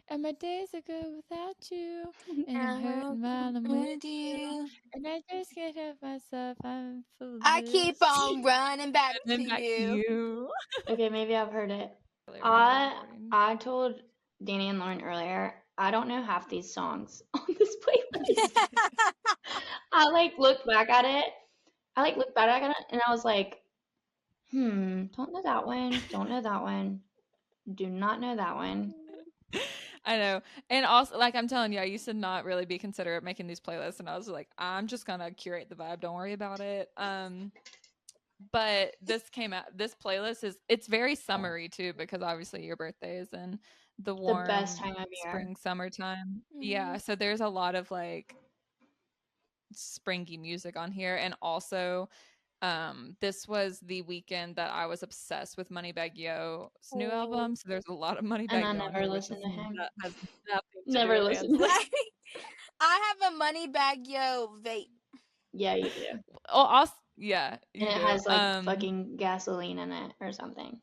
B: And my days are good without you, and I'm hurting while I'm with you, and I just can't help myself. I'm foolish.
A: I keep on running back to you.
C: Okay, maybe I've heard it. I told Danny and Lauren earlier, I don't know half these songs on this playlist. I looked back at it, and I was like, don't know that one, don't know that one, do not know that one.
B: I know. And also, like I'm telling you, I used to not really be considerate making these playlists, and I was like, I'm just gonna curate the vibe, don't worry about it. But this playlist it's very summery too, because obviously your birthday is in the warm,
C: the best time of year,
B: spring, summertime. Yeah, so there's a lot of like springy music on here. And also this was the weekend that I was obsessed with Moneybagg Yo's new album, so there's a lot of Moneybagg Yo.
C: And I never listened to him.
B: That has nothing to
C: never
B: do with
C: listened to him.
A: I have a Moneybagg Yo vape.
C: Yeah, you do.
B: Oh, yeah.
C: And it has fucking gasoline in it or something.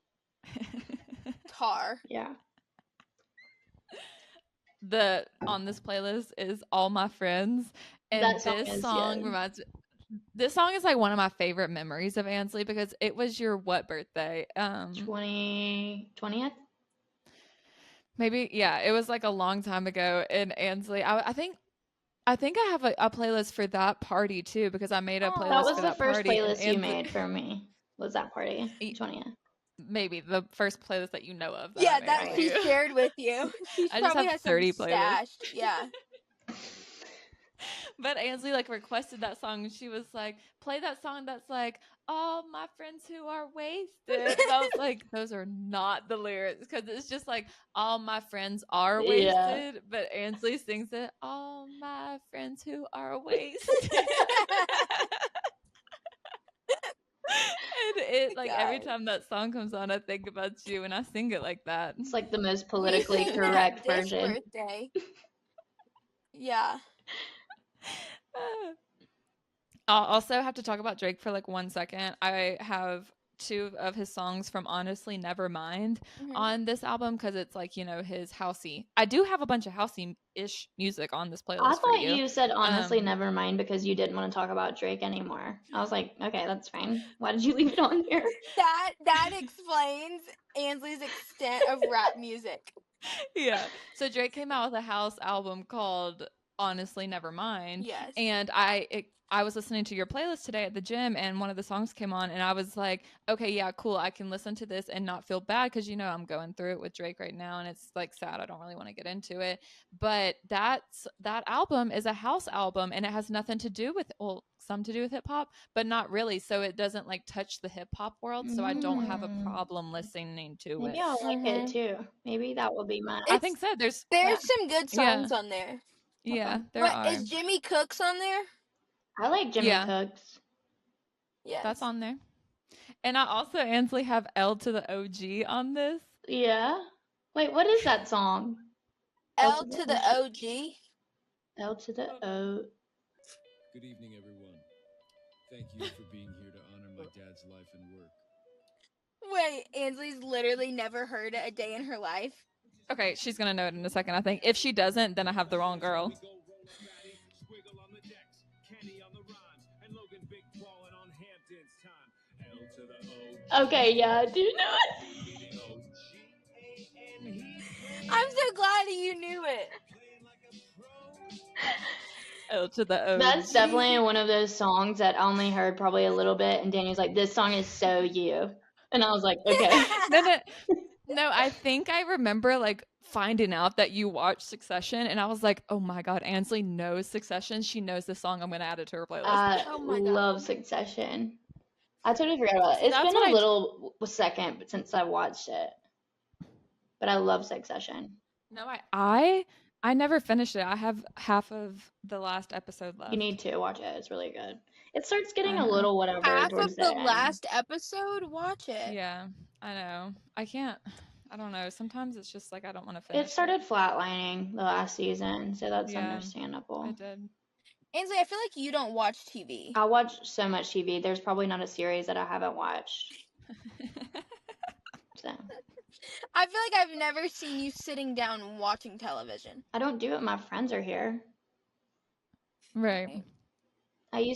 A: Tar.
C: Yeah.
B: On this playlist is All My Friends, and this song reminds me. This song is like one of my favorite memories of Ansley because it was your what birthday?
C: 20th?
B: Maybe, yeah. It was like a long time ago. And Ansley, I think I have a playlist for that party too because I made a playlist for that party.
C: That was the first playlist you made for me. was that party?
B: E-
C: Which one? Yeah.
B: Maybe the first playlist that you know of. That
A: Yeah,
B: I made
A: that
B: for
A: she
B: you.
A: shared with you. She
B: I just
A: probably
B: have
A: has some
B: 30 playlists.
A: stashed. Yeah.
B: But Ansley like requested that song and she was like, play that song that's like, all my friends who are wasted. And I was like, those are not the lyrics because it's just like, all my friends are
C: Yeah.
B: wasted. But Ansley sings it, all my friends who are wasted. And it like every
A: God.
B: time that song comes on, I think about you and I sing it like that.
C: It's like the most
A: We
C: politically
A: sing
C: correct
A: that this
C: version.
A: birthday. Yeah.
B: I'll also have to talk about Drake for like 1 second. I have 2 of his songs from Honestly Nevermind on this album because it's like, you know, his housey. I do have a bunch of housey-ish music on this
C: I
B: playlist for
C: thought
B: you.
C: you said honestly never mind because you didn't want to talk about Drake anymore. I was like, okay, that's fine. Why did you leave it on here?
A: That explains Ansley's extent of rap music.
B: Yeah. So Drake came out with a house album called Honestly Nevermind.
A: Yes.
B: And I was listening to your playlist today at the gym and one of the songs came on and I was like, okay, yeah, cool. I can listen to this and not feel bad because, you know, I'm going through it with Drake right now and it's like sad. I don't really want to get into it. But that album is a house album and it has nothing to do with, well, some to do with hip hop, but not really. So it doesn't like touch the hip hop world. So I don't have a problem listening to
C: Maybe
B: it.
C: I'll like it too. Maybe that will be my.
B: I think so. There's
A: some good
B: Yeah.
A: songs on there.
B: Yeah, there
A: What
B: are.
A: is Jimmy Cooks on there?
C: I like Jimmy
B: Yeah.
C: Cooks.
A: Yes.
B: That's on there. And I also, Ansley, have L to the OG on this.
C: Yeah. Wait, what is that song?
A: L to the OG.
C: L to the O.
E: Good evening, everyone. Thank you for being here to honor my dad's life and work.
A: Wait, Ansley's literally never heard a day in her life.
B: Okay, she's going to know it in a second, I think. If she doesn't, then I have the wrong girl.
C: Okay, yeah, I do know it.
A: I'm so glad that you knew it.
B: L to the OG.
C: That's definitely one of those songs that I only heard probably a little bit, and Danny's like, "This song is so you," and I was like, "Okay."
B: No, I think I remember like finding out that you watched Succession, and I was like, "Oh my god, Ansley knows Succession. She knows this song. I'm gonna add it to her playlist."
C: I
A: Oh my God.
C: love Succession. I totally forgot about it. It's
B: That's
C: been
B: what
C: a little second since I watched it, but I love Succession.
B: No, I never finished it. I have half of the last episode left.
C: You need to watch it. It's really good. It starts getting
B: I
C: a
B: know.
C: little whatever
A: Half
C: towards
A: of the
C: end.
A: last episode, watch it.
B: Yeah, I know. I can't. I don't know. Sometimes it's just like I don't want to finish.
C: It started flatlining the last season, so that's
B: Yeah,
C: understandable.
B: I did.
A: Ainsley, I feel like you don't watch TV.
C: I watch so much TV. There's probably not a series that I haven't watched. So
A: I feel like I've never seen you sitting down watching television.
C: I don't do it. My friends are here.
B: Right.
C: I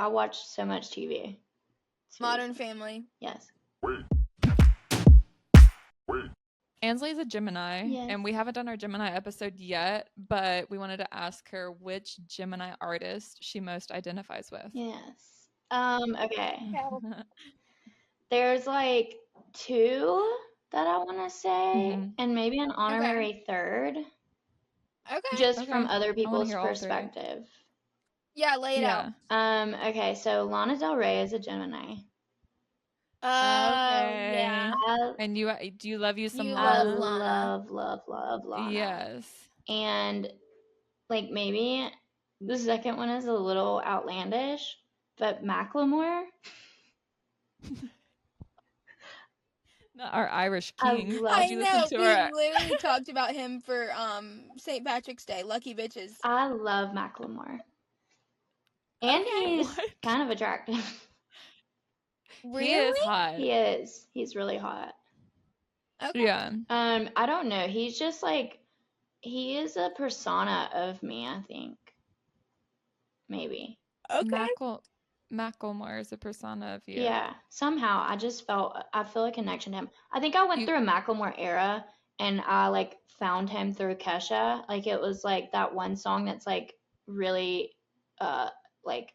C: watch so much TV.
A: Modern Family.
C: Yes.
B: Ansley's a Gemini,
C: Yes.
B: and we haven't done our Gemini episode yet, but we wanted to ask her which Gemini artist she most identifies with.
C: Yes. Okay. There's like 2 that I want to say,
B: Mhm.
C: and maybe an honorary third,
A: Okay.
C: just from
B: Okay.
C: other
B: I wanna
C: people's
B: hear all 3.
C: perspective.
A: Yeah, lay it out.
C: Okay, so Lana Del Rey is a Gemini.
B: Okay.
A: Yeah.
B: And do you love you some
A: You
C: I
A: love
B: Lana?
C: love Lana.
B: Yes.
C: And like maybe the second one is a little outlandish, but Macklemore.
B: Our Irish
C: I
B: king.
C: love-
B: Did you listen to
A: We
B: our
A: literally talked about him for St. Patrick's Day. Lucky bitches.
C: I love Macklemore. And
A: Okay.
C: he's
B: What?
C: kind of attractive.
A: Really?
B: He is hot.
C: He is. He's really hot.
A: Okay.
B: Yeah.
C: I don't know. He's just like he is a persona of me, I think. Maybe.
A: Okay.
B: Macklemore is a persona of you.
C: Yeah. Somehow I feel a connection to him. I think I went through a Macklemore era and I like found him through Kesha. Like it was like that one song that's like really like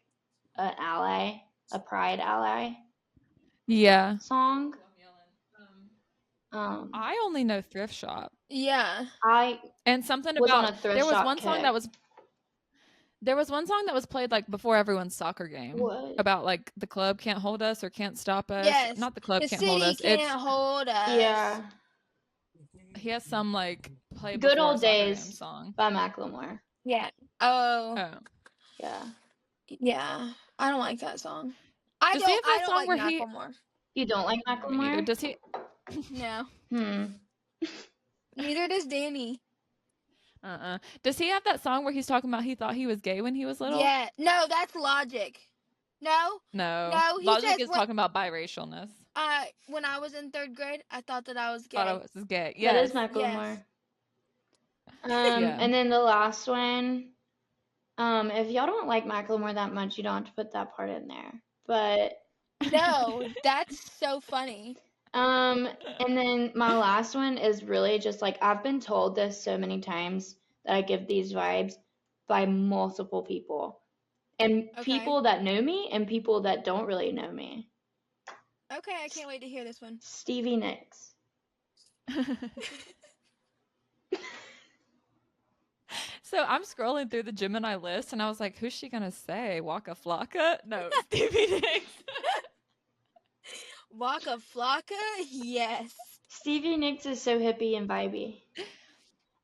C: an ally, a pride ally.
B: Yeah.
C: song.
B: I only know Thrift Shop.
A: Yeah.
C: I
B: And something
C: was on
B: about
C: a thrift
B: there was
C: shop
B: one song
C: kick.
B: that was there was one song that was played like before everyone's soccer game
C: What?
B: about like the club can't hold us or can't stop us.
A: Yes.
B: Not the club
A: The
B: can't hold
A: city
B: us.
A: can't
B: It's
A: hold us.
C: Yeah.
B: he has some like play
C: Good
B: before a
C: Old
B: soccer game
C: Days
B: song.
C: by Macklemore.
A: Yeah. Oh.
B: Oh.
C: Yeah.
A: Yeah. I don't like that song.
B: Does he have that
A: I don't
B: song
A: like
B: where he
A: Macklemore.
C: You don't like
B: Me neither.
C: Macklemore?
B: Does he
A: No.
C: Neither
A: does Danny.
B: Does he have that song where he's talking about he thought he was gay when he was little?
A: Yeah. No, that's Logic. No?
B: No.
A: No, he
B: Logic
A: says
B: is talking about biracialness.
A: when I was in 3rd grade, I thought that I was gay.
B: Thought I was gay.
C: That is
B: Yes.
C: Macklemore.
B: Yeah.
C: And then the last one, if y'all don't like Macklemore that much, you don't have to put that part in there. But
A: No, that's so funny.
C: and then my last one is really just like I've been told this so many times that I give these vibes by multiple people. And people that know me and people that don't really know me.
A: Okay, I can't wait to hear this one.
C: Stevie Nicks.
B: So I'm scrolling through the Gemini list and I was like, who's she gonna say? Waka Flocka? No, Stevie Nicks.
A: Waka Flocka? Yes.
C: Stevie Nicks is so hippie and vibey.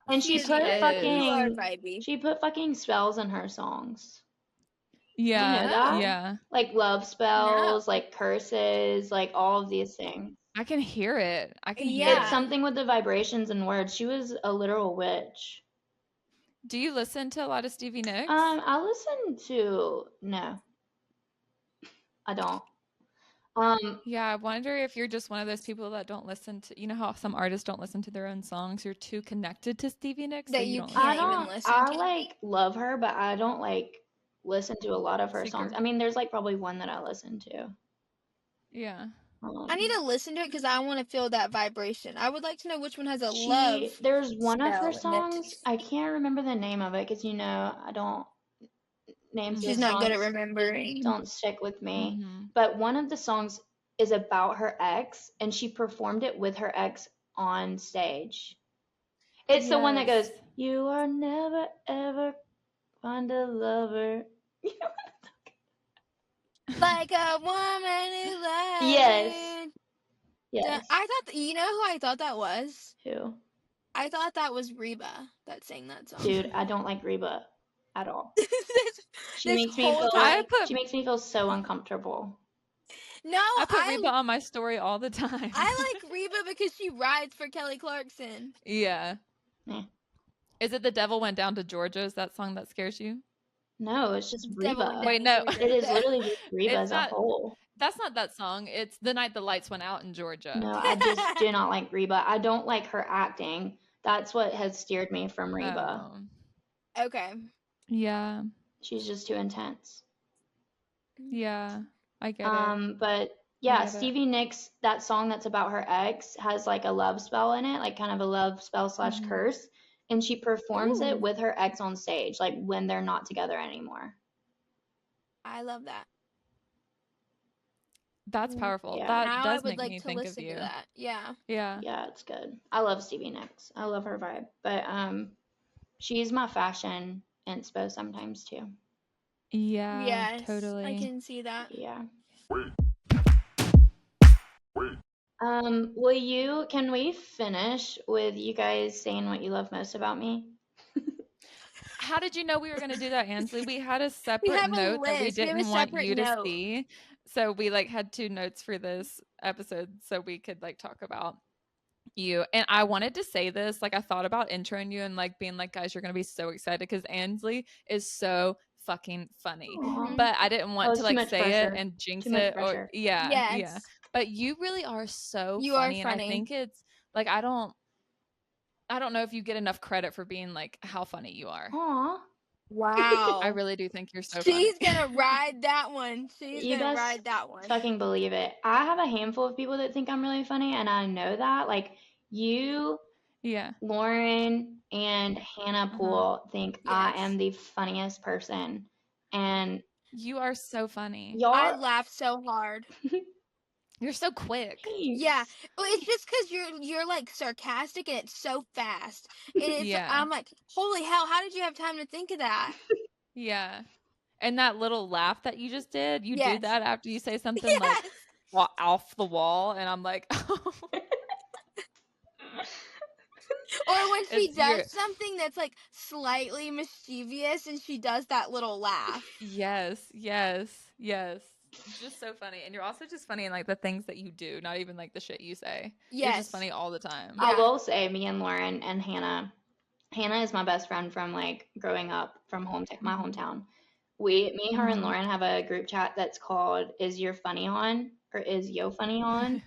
C: And she
A: is
C: put
A: vibey.
C: fucking
A: You are vibey.
C: she put fucking spells in her songs.
B: Yeah.
C: You know that?
B: Yeah.
C: Like love spells, like curses, like all of these things.
B: I can hear it. I can hear
C: It's
B: it.
C: something with the vibrations and words. She was a literal witch.
B: Do you listen to a lot of Stevie Nicks?
C: I listen to no. I don't.
B: Yeah, I wonder if you're just one of those people that don't listen to, you know how some artists don't listen to their own songs? You're too connected to Stevie Nicks
A: That
B: so
A: you
B: don't
A: can't
B: listen.
A: even listen
C: I
A: to.
C: like love her, but I don't like listen to a lot of her
B: Seeker.
C: songs. I mean, there's like probably one that I listen to.
B: Yeah.
A: I need to listen to it because I want to feel that vibration. I would like to know which one has a love.
C: There's one of her
A: spell in it.
C: songs. I can't remember the name of it because I don't names.
A: She's
C: of
A: not good at
C: songs
A: remembering.
C: don't stick with me.
B: Mhm.
C: But one of the songs is about her ex, and she performed it with her ex on stage. It's the one that goes,
B: Yes.
C: "You are never ever find a lover."
A: Like a woman who loves
C: Yes. Yes.
A: I thought you know who I thought that was?
C: Who?
A: I thought that was Reba that sang that song.
C: Dude, I don't like Reba at all. She
A: This
C: makes me
A: whole
C: feel
A: time.
C: she makes me feel so uncomfortable.
A: No,
B: I put Reba on my story all the time.
A: I like Reba because she rides for Kelly Clarkson.
B: Yeah.
C: Eh.
B: Is it The Devil Went Down to Georgia? Is that song that scares you?
C: No, it's just
A: Devil
C: Reba.
A: Went
B: Wait,
A: Down
B: no.
A: to Georgia.
C: It is literally just Reba
B: It's
C: as a
B: not-
C: whole.
B: That's not that song. It's The Night the Lights Went Out in Georgia.
C: No, I just do not like Reba. I don't like her acting. That's what has steered me from Reba.
B: Oh.
A: Okay.
B: Yeah.
C: She's just too intense.
B: Yeah. I get it.
C: But yeah,
B: get it.
C: Stevie Nicks, that song that's about her ex has like a love spell in it, like kind of a love spell / curse. And she performs it with her ex on stage, like when they're not together anymore.
A: I love that.
B: That's powerful.
C: Yeah.
B: That
A: Now
B: does
A: I would
B: make
A: like
B: me
A: to
B: think of
A: listen
B: you.
A: to that. Yeah.
B: Yeah.
C: Yeah, it's good. I love Stevie Nicks. I love her vibe. But she's my fashion inspo sometimes too.
B: Yeah.
A: Yes.
B: Totally.
A: I can see that.
C: Yeah. Can we finish with you guys saying what you love most about me?
B: How did you know we were going to do that, Ansley? We had a separate
A: have a
B: note that we
A: list. We have a
B: didn't want
A: separate
B: you to
A: note.
B: see. So we like had 2 notes for this episode so we could like talk about you. And I wanted to say this, like I thought about introing you and like being like, guys, you're going to be so excited because Ansley is so fucking funny.
C: Aw.
B: But I didn't want
C: it's
B: to
C: too
B: like
C: much
B: say
C: pressure.
B: it and jinx
C: Too much
B: it or
C: pressure.
B: yeah.
A: Yes.
B: But you really are so
A: You are
B: funny and I
A: funny.
B: think it's like I don't know if you get enough credit for being like how funny you are.
C: Aw.
A: Wow.
B: I really do think you're so funny.
A: She's gonna ride that one. She's
C: You
A: gonna
C: best
A: ride that one.
C: fucking believe it. I have a handful of people that think I'm really funny, and I know that. Like you,
B: Yeah.
C: Lauren, and Hannah Poole think I
A: Yes.
C: am the funniest person. And
B: You are so funny.
C: y'all
A: I laugh so hard.
B: You're so quick.
A: Yeah, well, it's just because you're like sarcastic and it's so fast, and it's
B: Yeah.
A: I'm like, holy hell, how did you have time to think of that?
B: Yeah. And that little laugh that you just did, you do
A: Yes.
B: that after you say something like
A: Yes.
B: off the wall, and I'm like, oh.
A: Or when she
B: You're
A: does something that's like slightly mischievous and she does that little laugh.
B: yes. Just so funny. And you're also just funny in like the things that you do, not even like the shit you say. You're just
A: Yes.
B: funny all the time.
C: I
A: Yeah.
C: will say, me and Lauren and Hannah is my best friend from like growing up from my hometown. Me, her, and
B: Mhm.
C: Lauren have a group chat that's called "Is Your Funny On?" or "Is Yo Funny On?"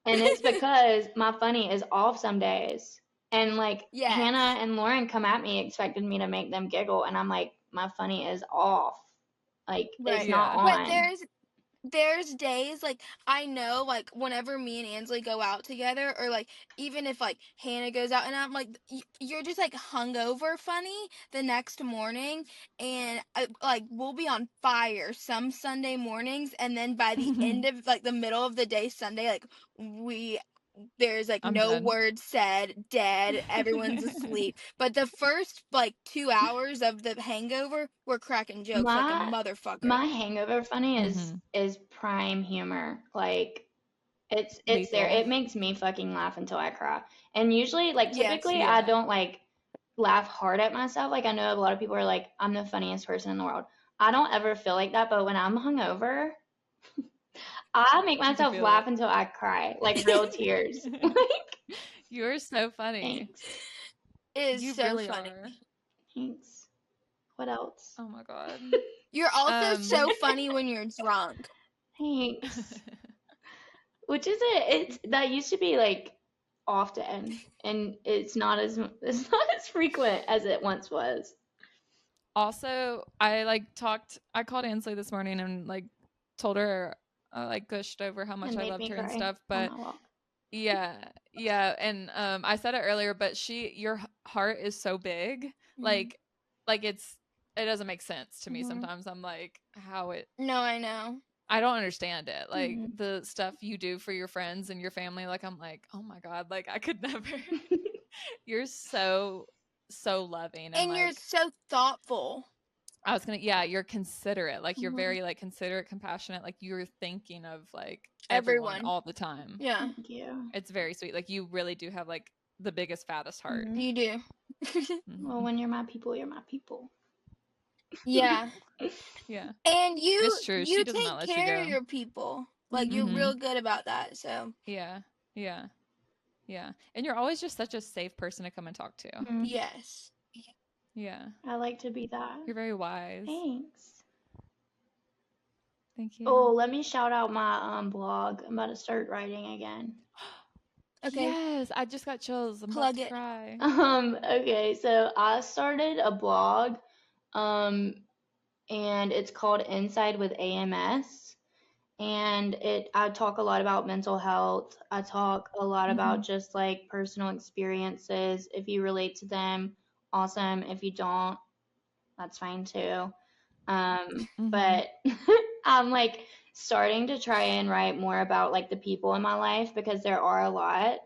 C: And it's because my funny is off some days, and like
A: Yes.
C: Hannah and Lauren come at me expecting me to make them giggle, and I'm like, my funny is off, like
A: Right.
C: it's not
B: Yeah.
C: on.
A: But there's days like I know like whenever me and Ansley go out together, or like even if like Hannah goes out and I'm like you're just like hungover funny the next morning, and like we'll be on fire some Sunday mornings, and then by the end of like the middle of the day Sunday, like there's like
B: I'm
A: no
B: done.
A: word said, dead, everyone's asleep. But the first like 2 hours of the hangover, we're cracking jokes like a motherfucker.
C: My hangover funny
B: Mhm.
C: is prime humor. Like it's there.
B: Lethal.
C: It makes me fucking laugh until I cry. And usually, like
A: Yes.
C: typically,
B: Yeah.
C: I don't like laugh hard at myself. Like I know a lot of people are like, I'm the funniest person in the world. I don't ever feel like that, but when I'm hungover, I make
B: You can
C: myself
B: feel
C: laugh
B: it.
C: until I cry, like real tears. Like,
B: You're so funny.
C: thanks.
A: It is
B: You
A: so
B: really
A: funny.
B: are.
C: Thanks. What else?
B: Oh my god.
A: You're also so funny when you're drunk.
C: Thanks. Which is it's that used to be like often, and it's not as frequent as it once was.
B: Also, I called Ansley this morning and like told her like gushed over how much
C: It
B: I
C: made
B: loved
C: me
B: her and
C: cry
B: stuff,
C: on
B: but
C: my walk.
B: yeah, and I said it earlier, but your heart is so big, like it doesn't make sense to me sometimes. I'm like, how it
A: No, I know.
B: I don't understand it. Like
C: Mhm.
B: the stuff you do for your friends and your family, like I'm like, oh my god, like I could never. You're so loving, and
A: you're
B: like
A: so thoughtful.
B: I was gonna, yeah, you're considerate. Like you're very like considerate, compassionate. Like you're thinking of like everyone
A: Everyone.
B: all the time.
A: Yeah.
C: Thank you.
B: It's very sweet. Like you really do have like the biggest, fattest heart.
A: You do.
C: Well, when you're my people, you're my people.
A: Yeah.
B: Yeah,
A: And
B: it's true. She
A: you
B: does not
A: take
B: let you
A: care of
B: go.
A: your people. Like you're real good about that. So
B: Yeah, yeah, yeah. And you're always just such a safe person to come and talk to.
A: yes.
B: Yeah,
C: I like to be that.
B: you're very wise.
C: Thanks.
B: Thank you.
C: Oh, let me shout out my blog. I'm about to start writing again.
A: Okay.
B: Yes, I just got chills. I'm
A: Plug
B: about to
A: it.
B: cry.
C: Okay, so I started a blog, and it's called Inside with AMS. And I talk a lot about mental health. I talk a lot about just like personal experiences. If you relate to them, awesome. If you don't, that's fine too. But I'm like starting to try and write more about like the people in my life, because there are a lot,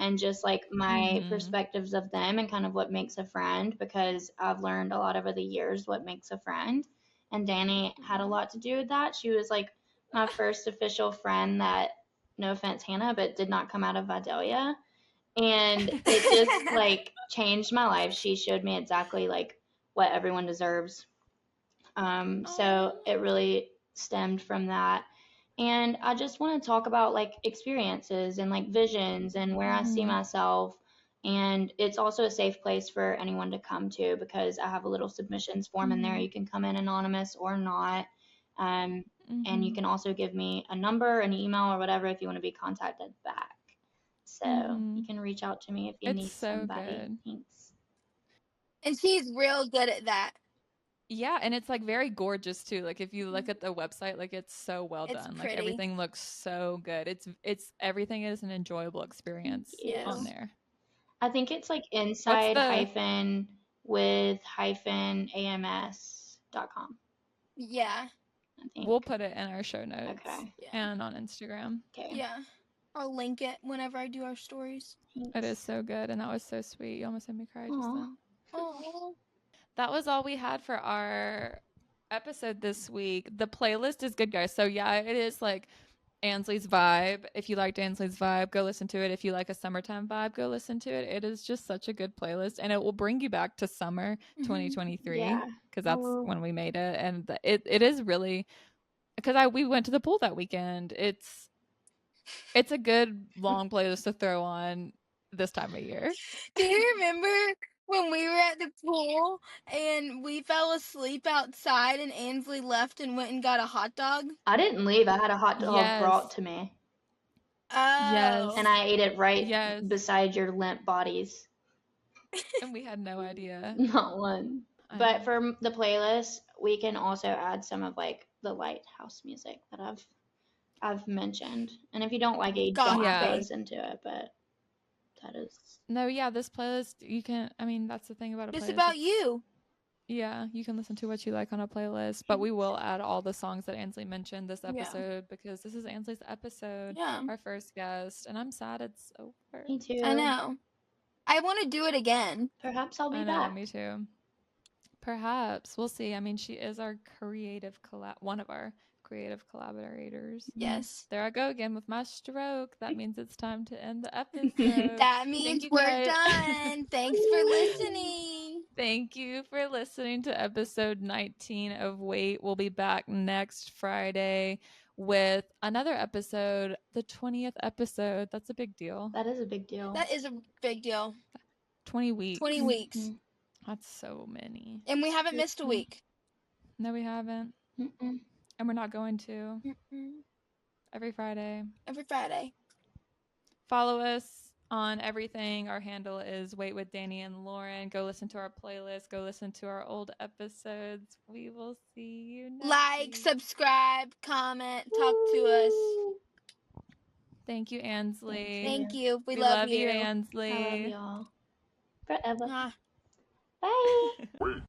C: and just like my perspectives of them and kind of what makes a friend, because I've learned a lot over the years what makes a friend. And Danny had a lot to do with that. She was like my first official friend that, no offense, Hannah, but did not come out of Vidalia. And it just like changed my life. She showed me exactly like what everyone deserves. So it really stemmed from that. And I just want to talk about like experiences and like visions and where I see myself. And it's also a safe place for anyone to come to, because I have a little submissions form in there. You can come in anonymous or not. And you can also give me a number, an email, or whatever if you want to be contacted back. So you can reach out to me if you
B: It's
C: need
B: so
C: somebody.
B: good.
C: Thanks.
A: And she's real good at that.
B: Yeah, and it's like very gorgeous too. Like if you look at the website, like it's so well
A: It's
B: done.
A: pretty.
B: Like everything looks so good. It's everything is an enjoyable experience
C: Yes.
B: on there.
C: I think it's like inside
B: the-
C: hyphen with hyphen ams.com.
A: Yeah.
C: I think.
B: We'll put it in our show notes
C: Okay.
A: Yeah.
B: and on Instagram.
C: Okay.
A: Yeah. I'll link it whenever I do our stories.
B: It is so good, and that was so sweet. You almost made me cry just
C: Aw.
B: then.
A: Oh.
B: That was all we had for our episode this week. The playlist is good, guys. So yeah, it is like Ansley's vibe. If you liked Ansley's vibe, go listen to it. If you like a summertime vibe, go listen to it. It is just such a good playlist, and it will bring you back to summer 2023
C: Yeah.
B: because that's when we made it, and it is really because we went to the pool that weekend. It's a good long playlist to throw on this time of year.
A: Do you remember when we were at the pool and we fell asleep outside and Ansley left and went and got a hot dog?
C: I didn't leave. I had a hot dog
B: Yes.
C: brought to me,
A: Oh.
C: and I ate it right
B: Yes.
C: beside your limp bodies.
B: And we had no idea.
C: Not one.
B: I
C: But
B: know.
C: for the playlist, we can also add some of like the lighthouse music that I've mentioned. And if you don't like it, you don't have to
B: Yeah.
C: listen to it. But that is
B: No, yeah, this playlist you can. I mean, that's the thing about a playlist.
A: It's about
B: it's-
A: you.
B: Yeah, you can listen to what you like on a playlist, but we will add all the songs that Ansley mentioned this
A: Yeah.
B: episode because this is Ansley's episode,
A: Yeah.
B: our first guest, and I'm sad it's over.
C: me too.
A: I know. I want to do it again.
C: Perhaps I'll be
B: I know,
C: back.
B: me too. Perhaps we'll see. I mean, she is our one of our creative collaborators.
A: Yes.
B: There I go again with my stroke. That means it's time to end the episode.
A: That means
B: you,
A: we're
B: guys.
A: done. Thanks for listening.
B: Thank you for listening to episode 19 of Wait. We'll be back next Friday with another episode, the 20th episode. That's a big deal.
C: That is a big deal.
A: That is a big deal.
B: 20 weeks.
A: 20 weeks.
C: Mhm.
B: That's so many.
A: And we haven't missed a week.
B: No, we haven't.
C: Mm-mm.
B: And we're not going to.
A: Mm-mm.
B: Every Friday.
A: Every Friday.
B: Follow us on everything. Our handle is Wait with Danny and Lauren. Go listen to our playlist. Go listen to our old episodes. We will see you next
A: Like,
B: week.
A: subscribe, comment, talk to us.
B: Thank you, Ansley.
A: Thank you. We
B: We
A: love you.
B: Ansley.
C: I love y'all. Forever.
A: Ah.
C: Bye.